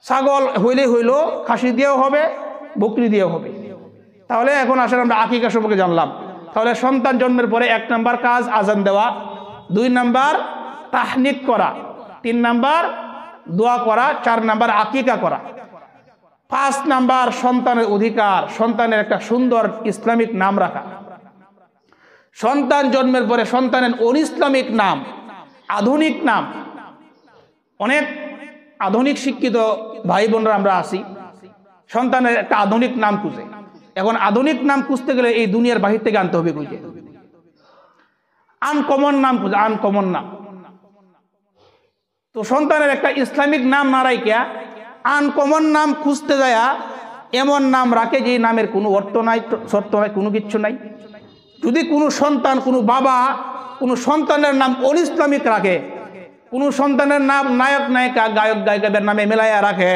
ছাগল হইলেই হইল, খাসি দিয়েও হবে, বকরি দিয়েও হবে। তাহলে এখন আসলে আমরা আকিকা সম্পর্কে জানলাম। তাহলে সন্তান জন্মের পরে 1 নাম্বার কাজ আজান দেওয়া, 2 নাম্বার তাহনিক করা, 3 নাম্বার দোয়া করা, 4 নাম্বার আকিকা করা, 5 নাম্বার সন্তানের অধিকার, সন্তানের একটা সুন্দর ইসলামিক নাম রাখা। সন্তান জন্মের পরে সন্তানের অনিসলামিক নাম, আধুনিক নাম, অনেক আধুনিক শিক্ষিত ভাই বোনরা আমরা আছি, সন্তানের একটা আধুনিক নাম খুঁজে। এখন আধুনিক নাম খুঁজতে গেলে এই দুনিয়ার বাহির থেকে আনতে হবে খুঁজে, আনকমন নাম খুঁজে, আনকমন নাম। তো সন্তানের একটা ইসলামিক নাম না রাইখা আনকমন নাম খুঁজতে যায় এমন নাম রাখে যে নামের কোনো অর্থ নাই, সত্য নাই, কোনো কিচ্ছু নাই। যদি কোনো সন্তান, কোনো বাবা কোনো সন্তানের নাম অনিসলামিক রাখে, কোনো সন্তানের নাম নায়ক নায়িকা গায়ক গায়িকাদের নামে মেলাইয়া রাখে,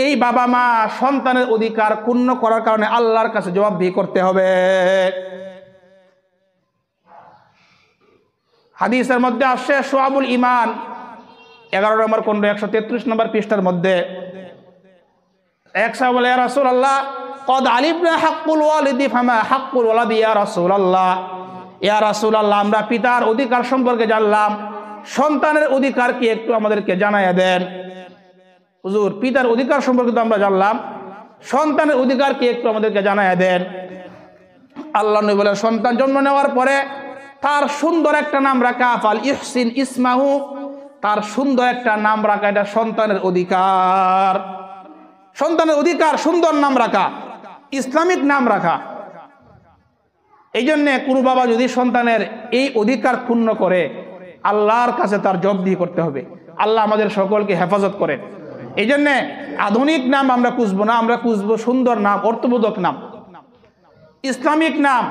এই বাবা মা সন্তানের অধিকার ক্ষুণ্ণ করার কারণে আল্লাহর কাছে জবাবদিহি করতে হবে। হাদিসের মধ্যে আসছে শুআবুল ঈমান 11 নম্বর খণ্ড 133 নম্বর পৃষ্ঠার মধ্যে এক সাহাবী বলে ইয়া রাসূলুল্লাহ ক্বাদ আলিমনা হাক্কুল ওয়ালিদি ফামা হাক্কুল ওয়ালাদি ইয়া রাসূলুল্লাহ। ইয়া রাসূলুল্লাহ আমরা পিতার অধিকার সম্পর্কে জানলাম, সন্তানের অধিকার কি একটু আমাদেরকে জানাইয়া দেন। হুজুর পিতার অধিকার সম্পর্কে তো আমরা জানলাম, সন্তানের অধিকার কি একটু আমাদেরকে জানাইয়া দেন। আল্লাহ নবী বলেন সন্তান জন্ম নেওয়ার পরে তার সুন্দর একটা নাম রাখা, ফাল ইহসিন ইসমাহু, তার সুন্দর একটা নাম রাখা, এটা সন্তানের অধিকার। সন্তানের অধিকার সুন্দর নাম রাখা, ইসলামিক নাম রাখা। এই জন্যে কোনো বাবা যদি সন্তানের এই অধিকার ক্ষুণ্ণ করে আল্লাহর কাছে তার জবাবদিহি করতে হবে। আল্লাহ আমাদের সকলকে হেফাজত করেন। এই জন্যে আধুনিক নাম আমরা খুঁজবো না, আমরা খুঁজবো সুন্দর নাম, অর্থবোধক নাম, ইসলামিক নাম,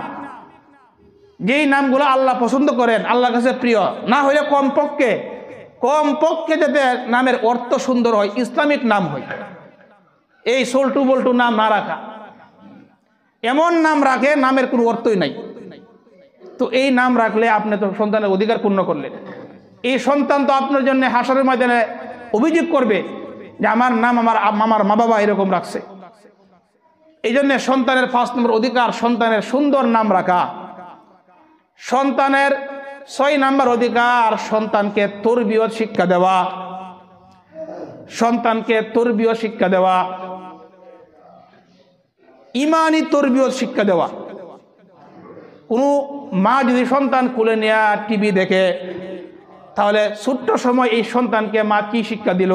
যেই নামগুলো আল্লাহ পছন্দ করেন, আল্লাহর কাছে প্রিয়। না হলে কমপক্ষে যাতে নামের অর্থ সুন্দর হয়, ইসলামিক নাম হয়। এই সোলটু বল্টু নাম না রাখা, এমন নাম রাখে নামের কোনো অর্থই নাই। তো এই নাম রাখলে আপনি তো সন্তানের অধিকার পূর্ণ করলেন। এই সন্তান তো আপনার জন্য হাসরের ময়দানে অভিযোগ করবে যে আমার নাম আমার মা বাবা এরকম রাখছে। এই জন্য সন্তানের 5 নম্বর অধিকার সন্তানের সুন্দর নাম রাখা। সন্তানের 6 নম্বর অধিকার সন্তানকে তরবিয়ত শিক্ষা দেওয়া, সন্তানকে তরবিয়ত শিক্ষা দেওয়া, ইমানি তরবিয়ত শিক্ষা দেওয়া। কোনো মা যদি সন্তান কোলে নেয়া টিভি দেখে, তাহলে ছোট্ট সময় এই সন্তানকে মা কি শিক্ষা দিল?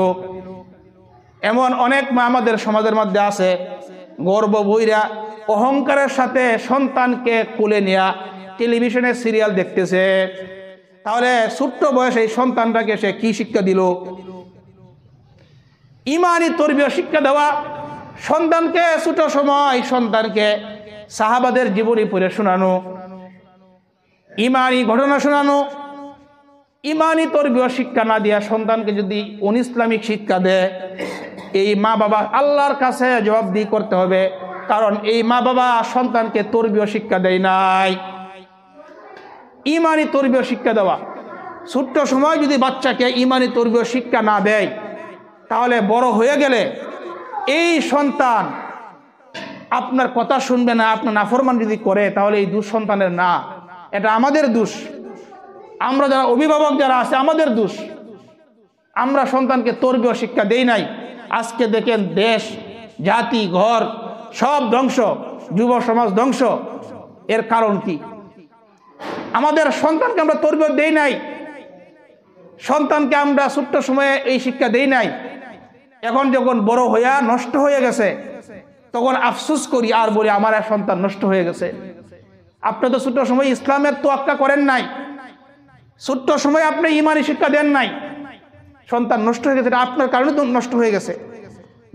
এমন অনেক মা আমাদের সমাজের মধ্যে আছে, গর্ব বইরা অহংকারের সাথে সন্তানকে কোলে নেয়া টেলিভিশনে সিরিয়াল দেখতেছে। তাহলে ছোট্ট বয়সে এই সন্তানটাকে সে কি শিক্ষা দিল? ইমানি তরবিয়ত শিক্ষা দেওয়া, সন্তানকে ছোট সময় সন্তানকে সাহাবাদের জীবনী পড়ে শোনানো, ইমানি ঘটনা শোনানো। ইমানি তরবিয়ত শিক্ষা না দিয়া সন্তানকে যদি অনইসলামিক শিক্ষা দেয়, এই মা বাবা আল্লাহর কাছে জবাবদিহি করতে হবে, কারণ এই মা বাবা সন্তানকে তরবিয়ত শিক্ষা দেয় নাই। ইমানি তরবিয়ত শিক্ষা দেওয়া, ছোট্ট সময় যদি বাচ্চাকে ইমানি তরবিয়ত শিক্ষা না দেয়, তাহলে বড় হয়ে গেলে এই সন্তান আপনার কথা শুনবে না, আপনার নাফরমান যদি করে, তাহলে এই দোষ সন্তানের না, এটা আমাদের দোষ। আমরা যারা অভিভাবক যারা আছে, আমাদের দোষ। আমরা সন্তানকে তরবিয়ত শিক্ষা দেই নাই। আজকে দেখেন দেশ, জাতি, ঘর সব ধ্বংস, যুব সমাজ ধ্বংস। এর কারণ কি? আমাদের সন্তানকে আমরা তরবিয়ত দেই নাই, সন্তানকে আমরা ছোট্ট সময়ে এই শিক্ষা দেই নাই। এখন যখন বড় হইয়া নষ্ট হয়ে গেছে, তখন আফসোস করি আর বলি আমার এক সন্তান নষ্ট হয়ে গেছে। আপনি তো ছোট্ট সময় ইসলামের তোয়াক্কা করেন নাই, ছোট্ট সময় আপনি ইমানি শিক্ষা দেন নাই, সন্তান নষ্ট হয়ে গেছে। এটা আপনার কারণে তো নষ্ট হয়ে গেছে।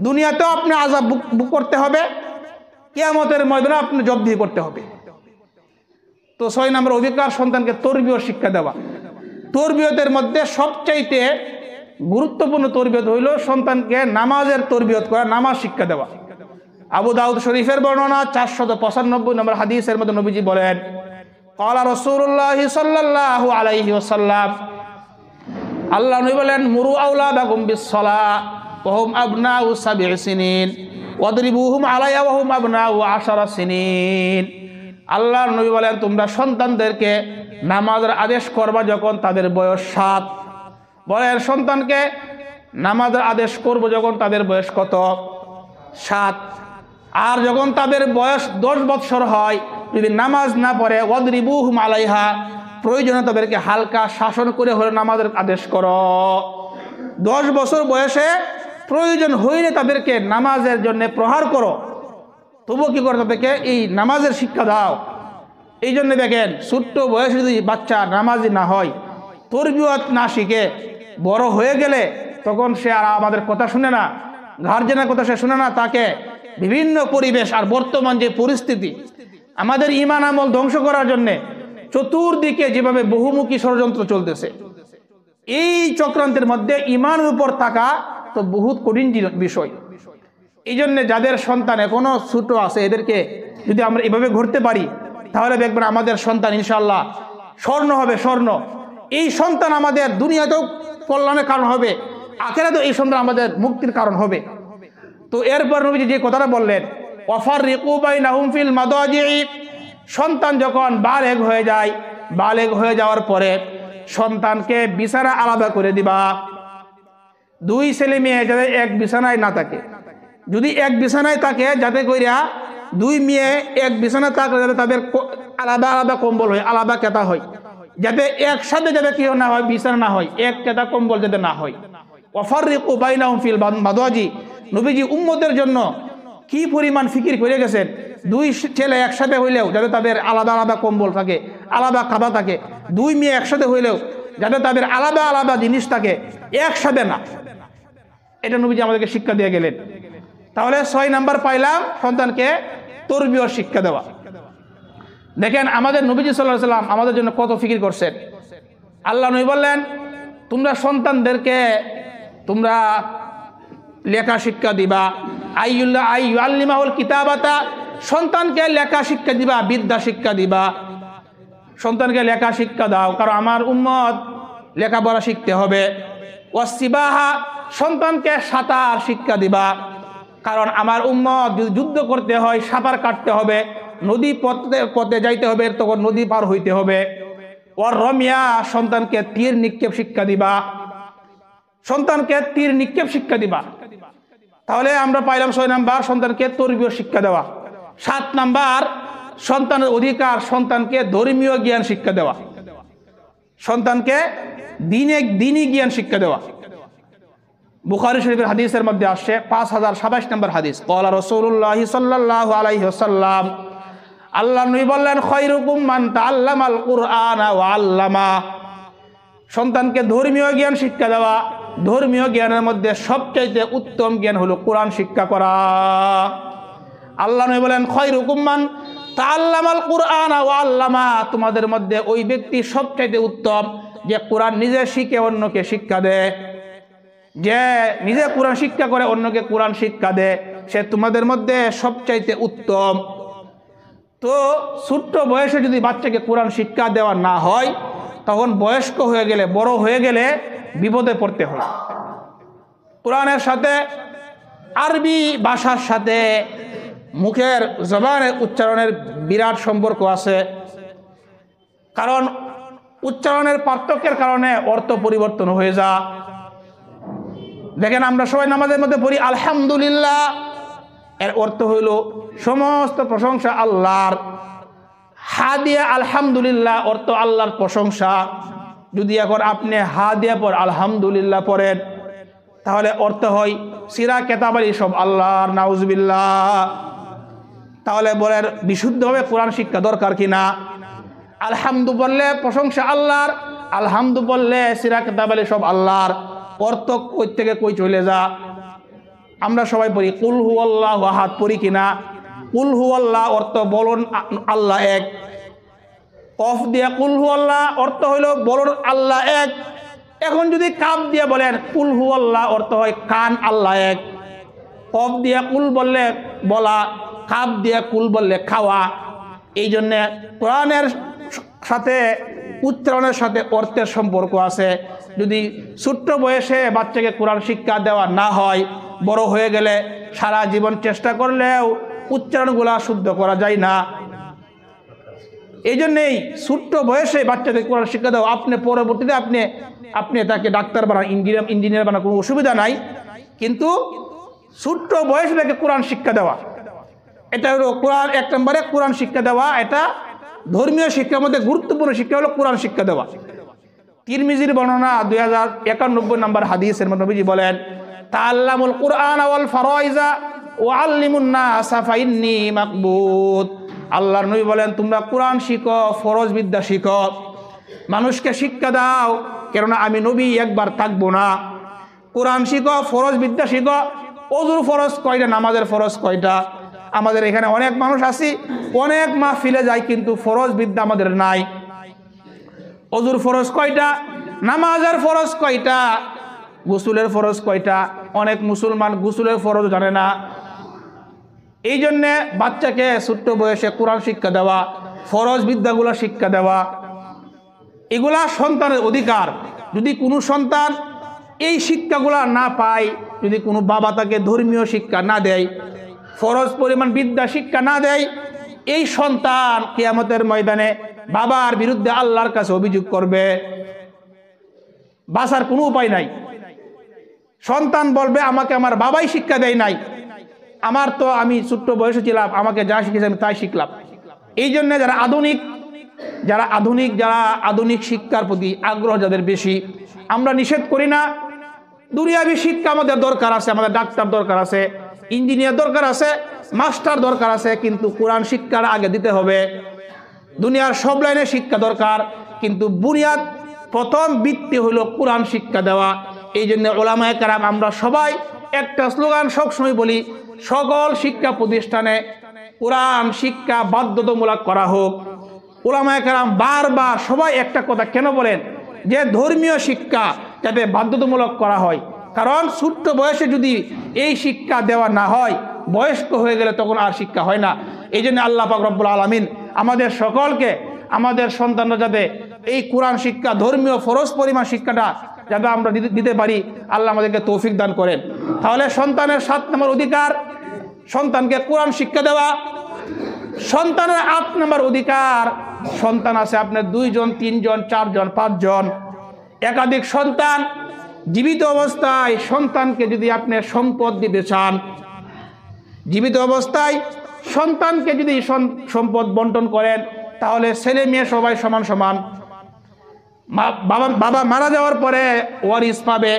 দুনিয়াতেও আপনি আযাব ভোগ করতে হবে, কিয়ামতের ময়দানে আপনি জবাবদিহি করতে হবে। তো 6 নম্বর অধিকার সন্তানকে তরবিয়ত শিক্ষা দেওয়া। তরবিয়তের মধ্যে সবচাইতে গুরুত্বপূর্ণ তরবিয়ত হইল সন্তানকে নামাজের তরবিয়ত করা, নামাজ শিক্ষা দেওয়া। আবু দাউদ শরীফের বর্ণনা 495 নম্বর হাদিসের মধ্যে নবীজি বলেন, ক্বালা রাসূলুল্লাহ সাল্লাল্লাহু আলাইহি ওয়াসাল্লাম, আল্লাহ নবী বলেন, মুরু আওলাদাকুম বিস-সালাহ ওয়া হুম আবনাউ 7 সিনিন ওয়াদরিবুহুম আলাইহা ওয়া হুম আবনাউ 10 সিনিন। আল্লাহর নবী বলেন, তোমরা সন্তানদেরকে নামাজের আদেশ করবা যখন তাদের বয়স 7। বলেন সন্তানকে নামাজের আদেশ করব যখন তাদের বয়স কত? 7। আর যখন তাদের বয়স 10 বৎসর হয়, যদি নামাজ না পড়ে, ওয়াদরিবুহুম আলাইহা, প্রয়োজনে তাদেরকে হালকা শাসন করে হলে নামাজের আদেশ করো। 10 বছর বয়সে প্রয়োজন হইলে তাদেরকে নামাজের জন্য প্রহার করো, তবুও কি করে তাদেরকে এই নামাজের শিক্ষা দাও। এই জন্য দেখেন, ছোট্ট বয়সে যদি বাচ্চা নামাজি না হয়, তরবিয়ত না শিখে, বড় হয়ে গেলে তখন সে আর আমাদের কথা শুনে না, গার্জেনের কথা সে শুনে না। তাকে বিভিন্ন পরিবেশ আর বর্তমান যে পরিস্থিতি, আমাদের ঈমান আমল ধ্বংস করার জন্যে চতুর্দিকে যেভাবে বহুমুখী ষড়যন্ত্র চলতেছে, এই চক্রান্তের মধ্যে ঈমানের উপর থাকা তো বহুত কঠিন বিষয়। এই জন্যে যাদের সন্তান এখনো ছোট আছে, এদেরকে যদি আমরা এভাবে ঘুরতে পারি, তাহলে দেখবেন আমাদের সন্তান ইনশাআল্লাহ স্বর্ণ হবে, স্বর্ণ। এই সন্তান আমাদের দুনিয়াতেও কল্যাণের কারণ হবে, আখিরাতেও এই সন্তান আমাদের মুক্তির কারণ হবে। তো এরপর নবীজি যে কথাটা বললেন, ওয়াফাররিকু বাইনাহুম ফিল মাদাজি'i, সন্তান যখন বালেগ হয়ে যায়, বালেগ হয়ে যাওয়ার পরে সন্তানকে বিছানা আলাদা করে দিবা। 2 ছেলে মেয়ে যাতে এক বিছানায় না থাকে, যদি এক বিছানায় থাকে, যাতে কইরা 2 মেয়ে এক বিছানায় থাকলে যাতে তাদের আলাদা আলাদা কম্বল হয়, আলাদা কেতা হয়, যাতে একসাথে যাতে কেউ না হয়, বিছানা না হয়, এক কেতা কম্বল যাতে না হয়। ওয়াফাররিকু বাইনাহুম ফিল মাদাজি, নবীজি উম্মতের জন্য কি পরিমাণ ফিকির করে গেছেন। 2 ছেলে একসাথে হইলেও যাতে তাদের আলাদা আলাদা কম্বল থাকে, আলাদা খাবার থাকে। 2 মেয়ে একসাথে হইলেও যাতে তাদের আলাদা আলাদা জিনিস থাকে, একসাথে না। এটা নবীজি আমাদেরকে শিক্ষা দিয়ে গেলেন। তাহলে 6 নাম্বার পাইলাম সন্তানকে তরবিয়ত শিক্ষা দেওয়া। দেখেন আমাদের নবীজি সাল্লাল্লাহু আলাইহি সাল্লাম আমাদের জন্য কত ফিকির করছেন। আল্লাহ নবী বললেন, তোমরা সন্তানদেরকে তোমরা লেখা শিক্ষা দিবা। আইয়ুআল্লিমাহুল কিতাবাতা, সন্তানকে লেখা শিক্ষা দিবা, বিদ্যা শিক্ষা দিবা। সন্তানকে লেখা শিক্ষা দাও, কারণ আমার উম্মত লেখাপড়া শিখতে হবে। ওয়াসসিবাহা, সন্তানকে সাঁতার শিক্ষা দিবা, কারণ আমার উম্মত যদি যুদ্ধ করতে হয় সাঁতার কাটতে হবে, নদী পথে যাইতে হবে, তখন নদী পার হইতে হবে। ওয়ার রমিয়া, সন্তানকে তীর নিক্ষেপ শিক্ষা দিবা, সন্তানকে তীর নিক্ষেপ শিক্ষা দিবা। তাহলে আমরা পাইলাম 6 নাম্বার সন্তানকে তরবিয়ত শিক্ষা দেওয়া। 7 নাম্বার সন্তানের অধিকার সন্তানকে ধর্মীয় জ্ঞান শিক্ষা দেওয়া, সন্তানকে দ্বীনি জ্ঞান শিক্ষা দেওয়া। বুখারী শরীফের হাদিসের মধ্যে আসছে 5027 নম্বর হাদিস, ক্বালা রাসূলুল্লাহি সাল্লাল্লাহু আলাইহি ওয়াসাল্লাম, আল্লাহর নবী বললেন, খায়রুকুম মান তাআল্লামাল কুরআনা ওয়া আল্লামা। সন্তানকে ধর্মীয় জ্ঞান শিক্ষা দেওয়া, ধর্মীয় জ্ঞানের মধ্যে সবচাইতে উত্তম জ্ঞান হলো কোরআন শিক্ষা করা। আল্লাহ নবী বলেন, খায়রুকুম মান তাআল্লামাল কুরআনা ওয়া আল্লামা, তোমাদের মধ্যে ওই ব্যক্তি সবচাইতে উত্তম যে কোরআন নিজে শিখে অন্যকে শিক্ষা দেয়, যে নিজে কোরআন শিক্ষা করে অন্যকে কোরআন শিক্ষা দেয়, সে তোমাদের মধ্যে সবচাইতে উত্তম। তো ছোট্ট বয়সে যদি বাচ্চাকে কোরআন শিক্ষা দেওয়া না হয়, তখন বয়স্ক হয়ে গেলে, বড় হয়ে গেলে বিপদে পড়তে হয়। কোরআনের সাথে আরবি ভাষার সাথে মুখের জবানের উচ্চারণের বিরাট সম্পর্ক আছে, কারণ উচ্চারণের পার্থক্যের কারণে অর্থ পরিবর্তন হয়ে যায়। দেখেন, আমরা সবাই নামাজের মধ্যে পড়ি আলহামদুলিল্লাহ, এর অর্থ হইল সমস্ত প্রশংসা আল্লাহর। হা দিয়ে আলহামদুলিল্লাহ অর্থ আল্লাহর প্রশংসা। যদি এখন আপনি হা দিয়ে পর আলহামদুলিল্লাহ পড়েন, তাহলে অর্থ হয় সিরা কেতাবারি সব আল্লাহর, নাউজুবিল্লাহ। তাহলে বলেন বিশুদ্ধভাবে কোরআন শিক্ষা দরকার কিনা? আলহামদু বললে প্রশংসা আল্লাহর, আলহামদু বললে সিরা কেতাবারি সব আল্লাহর, অর্থ কই থেকে কই চলে যা। আমরা সবাই পড়ি কুল হুয়াল্লাহু আহাদ, পড়ি কিনা? কুল হুয়াল্লাহ অর্থ বলুন আল্লাহ এক। কফ দিয়ে কুল হুয়াল্লাহ অর্থ হইল বলুন আল্লাহ এক। এখন যদি কাপ দিয়ে বলেন কুল হুয়াল্লাহ অর্থ হয় কান আল্লাহ এক। কফ দিয়ে কুল বললে বলা, কাপ দিয়ে কুল বললে খাওয়া। এই জন্যে কোরআনের সাথে উচ্চারণের সাথে অর্থের সম্পর্ক আছে। যদি ছোট্ট বয়সে বাচ্চাকে কোরআন শিক্ষা দেওয়া না হয়, বড় হয়ে গেলে সারা জীবন চেষ্টা করলেও উচ্চারণগুলা শুদ্ধ করা যায় না। এই জন্যেই ছোট্ট বয়সে বাচ্চাদের কোরআন শিক্ষা দেওয়া। আপনি পরবর্তীতে আপনি তাকে ডাক্তার বানান, ইঞ্জিনিয়ার বানান, কোনো অসুবিধা নাই, কিন্তু ছোট্ট বয়সে তাকে কোরআন শিক্ষা দেওয়া, এটা হলো কোরআন। 1 নম্বরে কোরআন শিক্ষা দেওয়া, এটা ধর্মীয় শিক্ষার মধ্যে গুরুত্বপূর্ণ শিক্ষা হলো কোরআন শিক্ষা দেওয়া। তিরমিজির বর্ণনা 2091 নম্বর হাদিসের মধ্যে নবীজি বলেন, তাআল্লামুল কুরআন ওয়াল ফারাইজা ওয়া আল্লিমুন নাসা ফাইন্নী মাকবুত। আল্লাহর নবী বলেন, তোমরা কোরআন শিখো, ফরজ বিদ্যা শিখো, মানুষকে শিক্ষা দাও, কেননা আমি নবী একবার থাকবো না। কোরআন শিখো, ফরজ বিদ্যা শিখো। ওযুর ফরজ কয়টা, নামাজের ফরজ কয়টা? আমাদের এখানে অনেক মানুষ আছি, অনেক মাহফিলে যায়, কিন্তু ফরজ বিদ্যা আমাদের নাই। ওযুর ফরজ কয়টা, নামাজের ফরজ কয়টা, গোসলের ফরজ কয়টা? অনেক মুসলমান গোসলের ফরজ জানে না। এই জন্যে বাচ্চাকে ছোট্ট বয়সে কোরআন শিক্ষা দেওয়া, ফরজ বিদ্যাগুলো শিক্ষা দেওয়া, এগুলা সন্তানের অধিকার। যদি কোনো সন্তান এই শিক্ষাগুলা না পায়, যদি কোনো বাবা তাকে ধর্মীয় শিক্ষা না দেয়, ফরজ পরিমাণ বিদ্যা শিক্ষা না দেয়, এই সন্তান কিয়ামতের ময়দানে বাবার বিরুদ্ধে আল্লাহর কাছে অভিযোগ করবে। বাঁচার কোনো উপায় নাই। সন্তান বলবে, আমাকে আমার বাবাই শিক্ষা দেয় নাই, আমার তো আমি ছোট্ট বয়সে ছিলাম, আমাকে যা শিখেছে আমি তাই শিখলাম। এই জন্য যারা আধুনিক শিক্ষার প্রতি আগ্রহ যাদের বেশি, আমরা নিষেধ করি না। দুনিয়াবি শিক্ষা আমাদের দরকার আছে, আমাদের ডাক্তার দরকার আছে, ইঞ্জিনিয়ার দরকার আছে, মাস্টার দরকার আছে, কিন্তু কোরআন শিক্ষার আগে দিতে হবে। দুনিয়ার সব লাইনে শিক্ষা দরকার, কিন্তু বুনিয়াদ প্রথম ভিত্তি হলো কোরআন শিক্ষা দেওয়া। এই জন্য উলামায়ে কেরাম আমরা সবাই একটা স্লোগান সবসময় বলি, সকল শিক্ষা প্রতিষ্ঠানে কোরআন শিক্ষা বাধ্যতামূলক করা হোক। উলামায়ে কেরাম বারবার সবাই একটা কথা কেন বলেন, যে ধর্মীয় শিক্ষা যাতে বাধ্যতামূলক করা হয়। কারণ ছোট্ট বয়সে যদি এই শিক্ষা দেওয়া না হয়, বয়স্ক হয়ে গেলে তখন আর শিক্ষা হয় না। এই জন্য আল্লাহ পাক রব্বুল আলামিন আমাদের সকলকে, আমাদের সন্তানরা যাতে এই কোরআন শিক্ষা, ধর্মীয় ফরজ পরিমাণ শিক্ষাটা যাতে আমরা দিতে পারি, আল্লাহ আমাদেরকে তৌফিক দান করেন। তাহলে সন্তানের 7 নম্বর অধিকার, সন্তানকে কোরআন শিক্ষা দেওয়া। সন্তানের 8 নম্বর অধিকার, সন্তান আছে আপনার 2 জন, 3 জন, 4 জন, 5 জন, একাধিক সন্তান। জীবিত অবস্থায় সন্তানকে যদি আপনি সম্পদ দিতে চান, জীবিত অবস্থায় সন্তানকে যদি সম্পদ বন্টন করেন তাহলে ছেলে মেয়ে সবাই সমান সমান। বাবা মারা যাওয়ার পরে ওয়ারিস পাবে,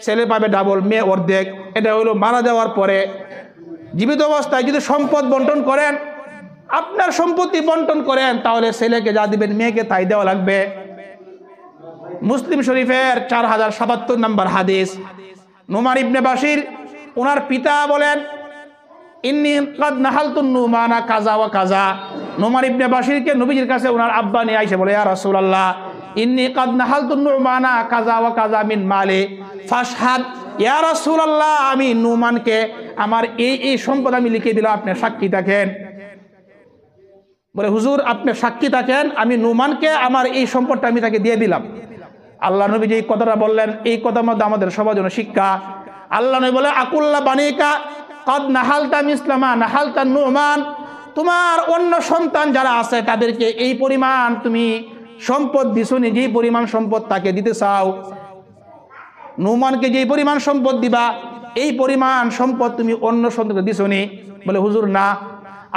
ছেলে পাবে ডাবল, মেয়ে অর্ধেক। এটা হলো মারা যাওয়ার পরে। জীবিত অবস্থায় যদি সম্পদ বন্টন করেন, আপনার সম্পত্তি বন্টন করেন, তাহলে ছেলেকে যা দিবেন মেয়েকে তাই দেওয়া লাগবে। মুসলিম শরীফের 4077 নম্বর হাদিস, নুমান ইবনে বাশির ওনার পিতা বলেন, ইন্নী কাদ নাহালতুন নুমানা কাজা ওয়া কাজা। নুমান ইবনে বাশিরকে নবীজির কাছে ওনার আব্বা নিয়ে আইসে বলে, ইয়া রাসূলুল্লাহ, ইন্নী কাদ নাহালতুন নুমানা কাজা ওয়া কাজা মিন মালি ফাশহাদ। ইয়া রাসূলুল্লাহ, আমি নুমানকে আমার এই সম্পদ আমি লিখে দিলাম, আপনি সাক্ষী থাকেন। বলে, হুজুর আপনি সাক্ষী থাকেন, আমি নুমানকে আমার এই সম্পদটা আমি তাকে দিয়ে দিলাম। আল্লাহ নবী যে কথাটা বললেন, এই কথার মধ্যে আমাদের সবার জন্য শিক্ষা। আল্লাহ নবী বলে, আকুল্লা বানিকা কদ নাহালতা মিসলামা নাহালতা নুমান, তোমার অন্য সন্তান যারা আছে তাদেরকে এই পরিমাণ তুমি সম্পদ দিছনি, যেই পরিমাণ সম্পদ তাকে দিতে চাও, নুমানকে যেই পরিমাণ সম্পদ দিবা এই পরিমাণ সম্পদ তুমি অন্য সন্তানকে দিছনি। বলে, হুজুর না।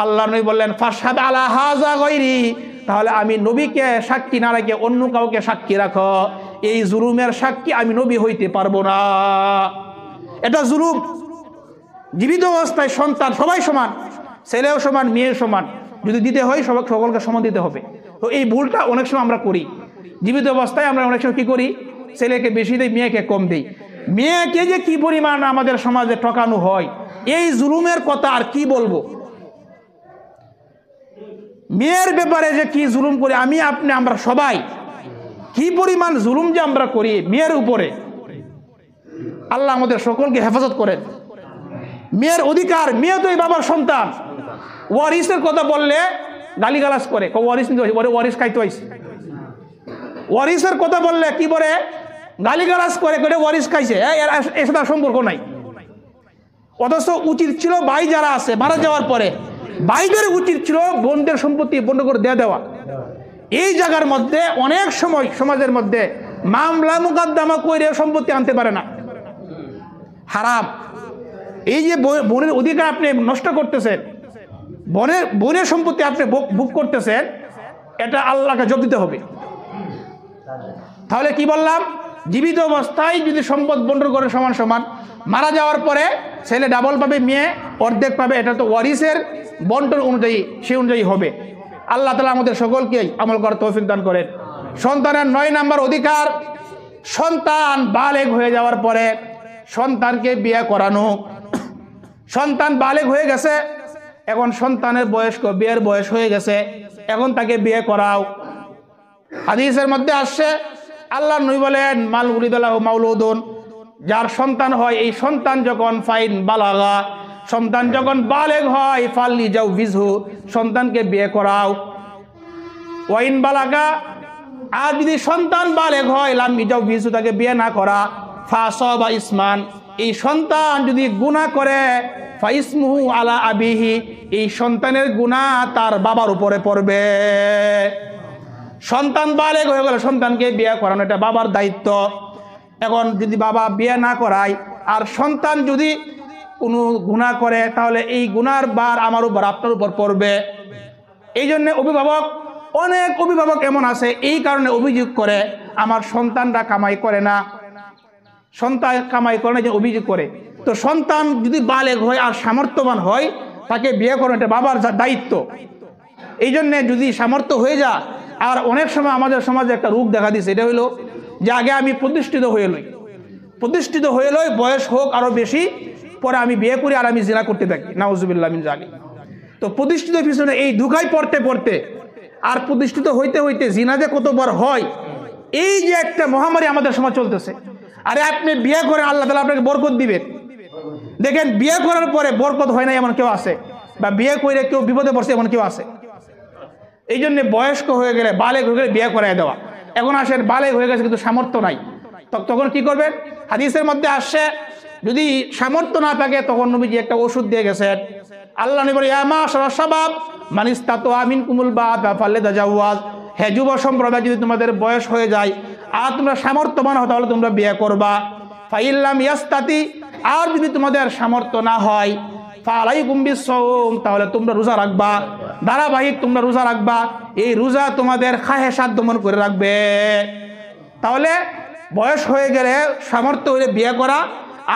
আল্লাহ নবী বললেন, ফাশহাদ আলা হাযা গায়রি, তাহলে আমি নবীকে সাক্ষী না রেখে অন্য কাউকে সাক্ষী রাখো। এই জুলুমের সাক্ষী আমি নবী হইতে পারবো না। এটা জুলুম। জীবিত অবস্থায় সন্তান সবাই সমান, ছেলেও সমান মেয়েও সমান, যদি দিতে হয় সকলকে সমান দিতে হবে। তো এই ভুলটা অনেক সময় আমরা করি। জীবিত অবস্থায় আমরা অনেক সময় কী করি, ছেলেকে বেশি দেই, মেয়েকে কম দেই। মেয়েকে যে কি পরিমাণ আমাদের সমাজে ঠকানো হয়, এই জুলুমের কথা আর কি বলবো। মেয়ের ব্যাপারে যে কি জুলুম করি আমি আপনি আমরা সবাই, কি পরিমাণ জুলুম যে আমরা করি মেয়ের উপরে। আল্লাহ আমাদের সকলকে হেফাজত করেন। মেয়ের অধিকার, মেয়ে তো এই বাবার সন্তান। ওয়ারিসের কথা বললে গালিগালাজ করে, ওয়ারিস খাইতে হইছে। ওয়ারিসের কথা বললে কি বলে, গালিগালাজ করে, ওয়ারিস খাইছে, এর সাথে সম্পর্ক নাই। অথচ উচিত ছিল ভাই যারা আছে মারা যাওয়ার পরে ভাইদের উচিত ছিল বোনদের সম্পত্তি বন্ধ করে দেওয়া। এই জায়গার মধ্যে অনেক সময় সমাজের মধ্যে মামলা মুকদ্দমা করে সম্পত্তি আনতে পারে না, হারাম। এই যে বোনের অধিকার আপনি নষ্ট করতেছেন, বোনের সম্পত্তি আপনি ভোগ করতেছেন, এটা আল্লাহকে জবাব দিতে হবে। তাহলে কি বললাম, জীবিত অবস্থায় যদি সম্পদ বন্টন করে সমান সমান, মারা যাওয়ার পরে ছেলে ডাবল পাবে, মেয়ে অর্ধেক পাবে। এটা তো ওয়ারিসের বন্টন অনুযায়ী সে অনুযায়ী হবে। আল্লাহ তাআলা আমাদের সকলকেই আমল করার তৌফিক দান করেন। সন্তানের 9 নম্বর অধিকার, সন্তান বালেগ হয়ে যাওয়ার পরে সন্তানকে বিয়ে করানো। সন্তান বালেগ হয়ে গেছে, এখন সন্তানের বিয়ের বয়স হয়ে গেছে, এখন তাকে বিয়ে করাও। হাদিসের মধ্যে আসছে, আল্লাহ নবী বলেন, মাল উলিদাল্লাহু মাউলুদুন, যার সন্তান হয় এই সন্তান যখন ফাইন বালাগা, সন্তান যখন বালেগ হয়, ফাল্লি যাও বিজহু, সন্তানকে বিয়ে করাও। ওয়াইন বালাগা, আর যদি সন্তান বালেগ হয় লাম যাও বিজহু, তাকে বিয়ে না করা, ফাসাবা ইসমান, এই সন্তান যদি গুনাহ করে, ফাইসমুহু আলা আবিহি, এই সন্তানের গুনাহ তার বাবার উপরে পড়বে। সন্তান বালেগ হয়ে গেলে সন্তানকে বিয়ে করানো এটা বাবার দায়িত্ব। এখন যদি বাবা বিয়ে না করায় আর সন্তান যদি কোনো গুনাহ করে, তাহলে এই গুনার বার আমার উপর আপনার উপর পড়বে। এই জন্য অনেক অভিভাবক এমন আছে, এই কারণে অভিযোগ করে আমার সন্তানরা কামাই করে না, সন্তান কামাই করে না, যে অভিযোগ করে। তো সন্তান যদি বালেগ হয় আর সামর্থ্যবান হয়, তাকে বিয়ে করানো এটা বাবার দায়িত্ব। এই জন্যে যদি সামর্থ্য হয়ে যায়, আর অনেক সময় আমাদের সমাজে একটা রোগ দেখা দিচ্ছে, এটা হলো যে আগে আমি প্রতিষ্ঠিত হয়ে লই, বয়স হোক আরো বেশি, পরে আমি বিয়ে করি আর আমি জিনা করতে থাকি, নাউজুবিল্লাহ মিন জালিক। তো প্রতিষ্ঠিত পিছনে এই ধোঁকায় পড়তে আর প্রতিষ্ঠিত হইতে হইতে জিনা যে কতবার হয়, এই যে একটা মহামারী আমাদের সমাজ চলতেছে। আরে আপনি বিয়ে করেন, আল্লাহ তাআলা আপনাকে বরকত দিবেন। দেখেন, বিয়ে করার পরে বরকত হয় না এমন কেউ আছে, বা বিয়ে করে কেউ বিপদে পড়ছে এমন কেউ আছে। এই জন্য বয়স্ক হয়ে গেলে, বালেগ হয়ে গেলে বিয়ে করায় দেওয়া। এখন আসেন বালেগ হয়ে গেছে কিন্তু সামর্থ্য নাই, তখন কি করবেন? হাদিসের মধ্যে আসছে, যদি সামর্থ্য না থাকে তখন নবীজি একটা ওষুধ দিয়ে গেছেন। আল্লাহ নবী বলে, ইয়া মাশারা শাবাব মান ইসতাতা মিনকুমুল বাআতা ফালইতাজাওয়াজ, হে যুব সম্প্রদায়, যদি তোমাদের বয়স হয়ে যায় আর তোমরা সামর্থ্যবান হও তাহলে তোমরা বিয়ে করবা। ফাইল্লাম ইয়াস্তাতি, আর যদি তোমাদের সামর্থ্য না হয়, ফালাইকুম বিসসাওম, তাহলে তোমরা রোজা রাখবা, ধারাবাহিক তোমরা রোজা রাখবা। এই রোজা তোমাদের খাহেসাত দমন করে রাখবে। তাহলে বয়স হয়ে গেলে সামর্থ্য হলে বিয়ে করা,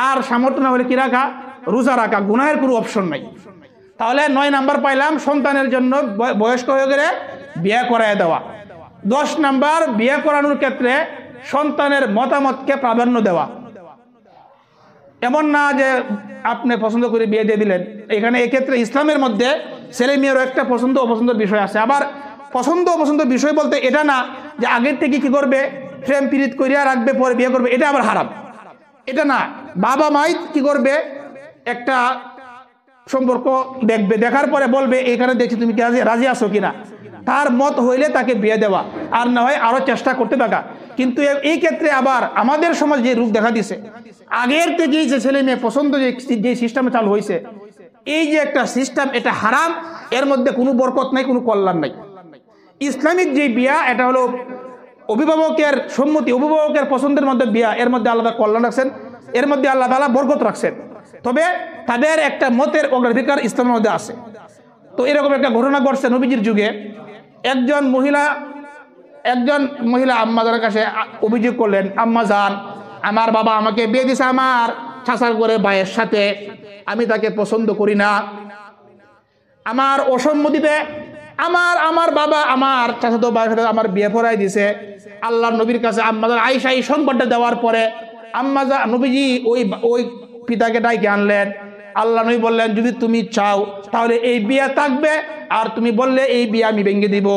আর সামর্থ্য না হলে কি রাখা? রোজা রাখা। গুনাহের কোনো অপশন নাই। তাহলে 9 নাম্বার পাইলাম, সন্তানের জন্য বয়স্ক হয়ে গেলে বিয়ে করায় দেওয়া। 10 নাম্বার, বিয়ে করানোর ক্ষেত্রে সন্তানের মতামতকে প্রাধান্য দেওয়া। এমন না যে আপনি পছন্দ করে বিয়ে দিয়ে দিলেন। এখানে এক্ষেত্রে ইসলামের মধ্যে ছেলে মেয়েরও একটা পছন্দ অপছন্দের বিষয় আছে। আবার পছন্দ অপছন্দের বিষয় বলতে এটা না যে আগের থেকে কি করবে, প্রেম প্রীত করিয়া রাখবে, পরে বিয়ে করবে, এটা আবার হারাম। এটা না, বাবা মাই কি করবে, একটা সম্পর্ক দেখবে, দেখার পরে বলবে এখানে দেখছি তুমি কি রাজি আছো কিনা, তার মত হইলে তাকে বিয়ে দেওয়া, আর না হয় আরো চেষ্টা করতে থাকা। কিন্তু এই ক্ষেত্রে আবার আমাদের সমাজ যে রূপ দেখা দিছে, আগের থেকেই যে ছেলে মেয়ে পছন্দ যে সিস্টেমে চালু হয়েছে, এই যে একটা সিস্টেম, এটা হারাম। এর মধ্যে কোনো বরকত নাই, কোনো কল্যাণ নাই। ইসলামিক যে বিয়া, এটা হলো অভিভাবকের সম্মতি, অভিভাবকের পছন্দের মধ্যে বিয়া, এর মধ্যে আলাদা কল্যাণ রাখছেন, এর মধ্যে আল্লাহ তাআলা বরকত রাখছেন। তবে তাদের একটা মতের অগ্রাধিকার ইসলামের মধ্যে আছে। তো এরকম একটা ঘটনা ঘটছে নবীজির যুগে। একজন মহিলা আম্মাজানের কাছে অভিযোগ করলেন, আম্মা জান, আমার বাবা আমাকে বিয়ে দিছে আমার চাচার করে ভাইয়ের সাথে, আমি তাকে পছন্দ করি না, আমার অসম্মতিতে আমার বাবা আমার চাচাতো ভাইয়ের সাথে আমার বিয়ে পড়াই দিছে। আল্লাহর নবীর কাছে আম্মাজান আয়েশা এই সংবাদটা দেওয়ার পরে নবীজি ওই পিতাকে ডাইকে আনলেন। আল্লাহ নবী বললেন, যদি তুমি চাও তাহলে এই বিয়ে থাকবে, আর তুমি বললে এই বিয়ে আমি ভেঙে দিব।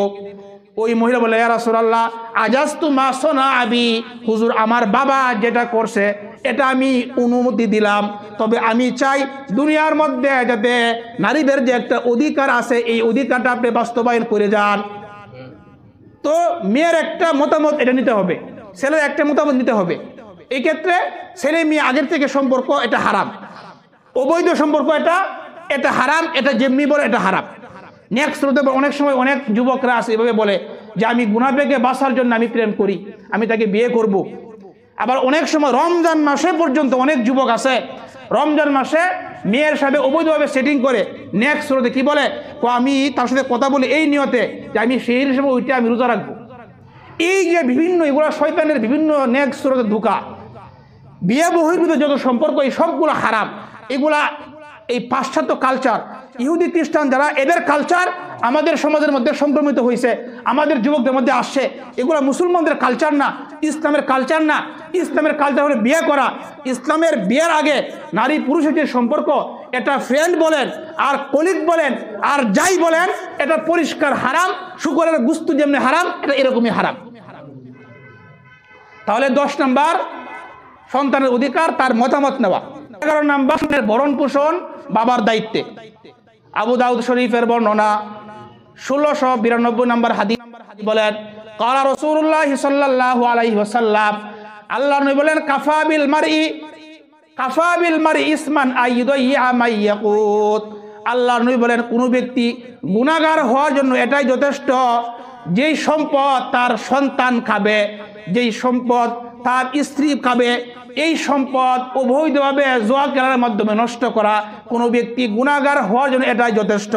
ওই মহিলা বলে, ইয়া রাসূলুল্লাহ, আজাজতু মা সানা আবি, হুজুর আমার বাবা যেটা করছে এটা আমি অনুমতি দিলাম, তবে আমি চাই দুনিয়ার মধ্যে যাতে নারীদের যে একটা অধিকার আছে এই অধিকারটা আপনি বাস্তবায়ন করে যান। তো মেয়ের একটা মতামত এটা নিতে হবে, ছেলের একটা মতামত নিতে হবে। এই ক্ষেত্রে ছেলে মেয়ে আগের থেকে সম্পর্ক এটা হারাম, অবৈধ সম্পর্ক এটা হারাম, এটা যেমনি বলে এটা হারাম। নেক্সট অনেক সময় অনেক যুবকরা আছে এভাবে বলে যে আমি গুনাহ থেকে বাঁচার জন্য আমি প্রেম করি, আমি তাকে বিয়ে করব। আবার অনেক সময় রমজান মাসে পর্যন্ত অনেক যুবক আছে রমজান মাসে মেয়ের সাথে অবৈধভাবে সেটিং করে নেক্সট রোদে কি বলে, আমি তার সাথে কথা বলি এই নিয়তে যে আমি সেই হিসেবে ওইটা আমি রোজা রাখবো। এই যে বিভিন্ন এগুলো শয়তানের বিভিন্ন নেক্সট রোদে ধোঁকা। বিয়ে বহির্ভূত যত সম্পর্ক এই সবগুলো হারাম। এগুলা এই পাশ্চাত্য কালচার, ইহুদি খ্রিস্টান যারা, এদের কালচার আমাদের সমাজের মধ্যে সংক্রমিত হয়েছে, আমাদের যুবকদের মধ্যে আসছে। এগুলো মুসলমানদের কালচার না, ইসলামের কালচার না। ইসলামের কালচার হলো বিয়ে করা। ইসলামের বিয়ের আগে নারী পুরুষের যে সম্পর্ক, এটা ফ্রেন্ড বলেন আর কলিগ বলেন আর যাই বলেন, এটা পরিষ্কার হারাম। শুকরের গুস্তু যেমনি হারাম, এটা এরকমই হারাম। তাহলে 10 নাম্বার, সন্তানের অধিকার, তার মতামত নেওয়া। 11 নাম্বার, ভরণ পোষণ বাবার দায়িত্বে। আবু দাউদ শরীফের বর্ণনা 1692 নম্বর হাদিস বলেন, ক্বালা রাসূলুল্লাহ সাল্লাল্লাহু আলাইহি ওয়াসাল্লাম, আল্লাহ নবী বলেন, কাফা বিল মারই ইসমান আইয়ুদাইয়া মাই ইয়াকুত। আল্লাহ নবী বলেন, কোনো ব্যক্তি গুনাহগার হওয়ার জন্য এটাই যথেষ্ট, যেই সম্পদ তার সন্তান খাবে, যেই সম্পদ তার স্ত্রী খাবে, এই সম্পদ অবৈধভাবে জুয়া খেলার মাধ্যমে নষ্ট করা কোনো ব্যক্তি গুনাহগার হওয়ার জন্য এটাই যথেষ্ট।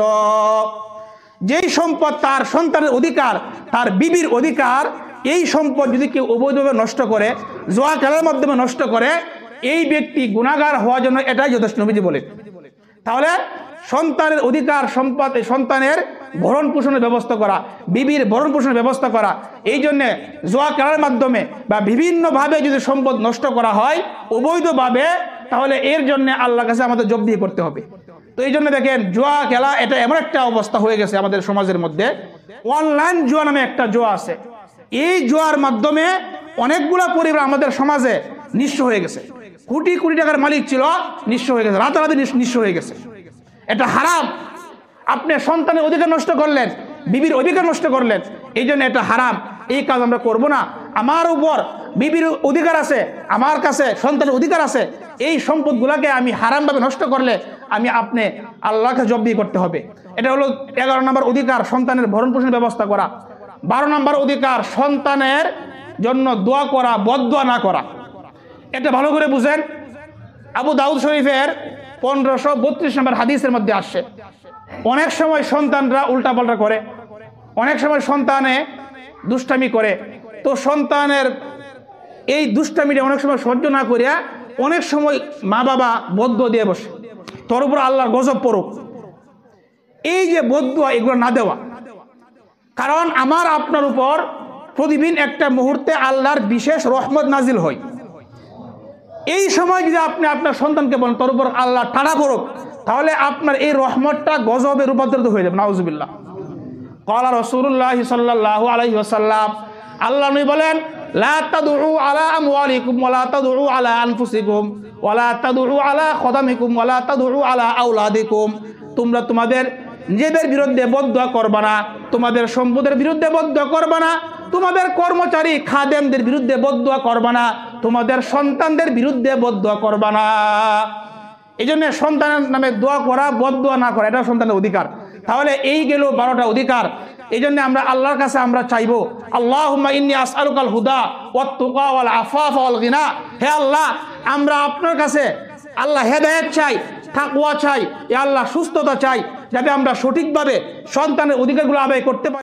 যেই সম্পদ তার সন্তানের অধিকার, তার বিবির অধিকার, এই সম্পদ যদি কেউ অবৈধভাবে নষ্ট করে, জুয়া খেলার মাধ্যমে নষ্ট করে, এই ব্যক্তি গুনাহগার হওয়ার জন্য এটাই যথেষ্ট, নবীজি বলেন। তাহলে সন্তানের অধিকার, সম্পদ, সন্তানের ভরণ পোষণের ব্যবস্থা করা, বিবির ভরণ পোষণের ব্যবস্থা করা। এই জন্যে জুয়া খেলার মাধ্যমে বা বিভিন্নভাবে যদি সম্পদ নষ্ট করা হয় অবৈধভাবে, তাহলে এর জন্য আল্লাহর কাছে আমাদের জবাবদিহি করতে হবে। তো এই জন্য দেখেন, জুয়া খেলা এটা এমন একটা অবস্থা হয়ে গেছে আমাদের সমাজের মধ্যে। অনলাইন জুয়া নামে একটা জুয়া আছে। এই জুয়ার মাধ্যমে অনেকগুলো পরিবার আমাদের সমাজে নিঃস্ব হয়ে গেছে। কোটি কোটি টাকার মালিক ছিল, নিঃস্ব হয়ে গেছে, রাতারাতি নিঃস্ব হয়ে গেছে। এটা হারাম। আপনি সন্তানের অধিকার নষ্ট করলেন, বিবির অধিকার নষ্ট করলেন, এই জন্য এটা হারাম। এই কাজ আমরা করব না। আমার উপর বিবির অধিকার আছে, আমার কাছে সন্তানের অধিকার আছে, এই সম্পদগুলোকে আমি হারামভাবে নষ্ট করলে আপনি আল্লাহকে জবাবদিহি করতে হবে। এটা হলো 11 নম্বর অধিকার, সন্তানের ভরণ পোষণের ব্যবস্থা করা। 12 নম্বর অধিকার, সন্তানের জন্য দোয়া করা, বদদোয়া না করা। এটা ভালো করে বুঝেন। আবু দাউদ শরীফের 1532 নম্বর হাদিসের মধ্যে আসছে, অনেক সময় সন্তানরা উল্টাপাল্টা করে, অনেক সময় সন্তানে দুষ্টামি করে। তো সন্তানের এই দুষ্টামিটা অনেক সময় সহ্য না করিয়া অনেক সময় মা বাবা বদদুয়া দিয়ে বসে, তোর উপর আল্লাহর গজব পড়ুক। এই যে বদদুয়া, এগুলো না দেওয়া, কারণ আমার আপনার উপর প্রতিদিন একটা মুহূর্তে আল্লাহর বিশেষ রহমত নাজিল হয়। এই সময় যদি আপনি আপনার সন্তানকে বলেন তোর উপর আল্লাহ টানা পড়ুক, তাহলে আপনার এই রহমতটা গজবে রূপান্তরিত হয়ে যাবে। নাউজুবিল্লাহ। ক্বালা রাসূলুল্লাহ সাল্লাল্লাহু আলাইহি ওয়াসাল্লাম, আল্লাহ নবী বলেন, লা তাদউ আলা আমওয়ালিকুম ওয়া লা তাদউ আলা আনফুসিকুম ওয়া লা তাদউ আলা খদামিকুম ওয়া লা তাদউ আলা আওলাদিকুম। তোমরা তোমাদের নিজেদের বিরুদ্ধে বদদুয়া করবা না, তোমাদের সম্পদের বিরুদ্ধে বদদুয়া করবা না, তোমাদের কর্মচারী খাদেমদের বিরুদ্ধে বদদুয়া করবা না, তোমাদের সন্তানদের বিরুদ্ধে বদদুয়া করবা না। এই জন্য সন্তানের নামে দোয়া করা, বদদুয়া না করা, এটা সন্তানের অধিকার। তাহলে এই গেল 12টা অধিকার। এই জন্য আমরা আল্লাহর কাছে আমরা চাইবো, আল্লাহুম্মা ইন্নী আসআলুকাল হুদা ওয়াত তুকা ওয়াল আফাফা ওয়াল গিনা। হে আল্লাহ, আমরা আপনার কাছে আল্লাহ হেদায়েত চাই, তাকওয়া চাই, এ আল্লাহ সুস্থতা চাই, যাতে আমরা সঠিকভাবে সন্তানের অধিকারগুলো আদায় করতে পারি।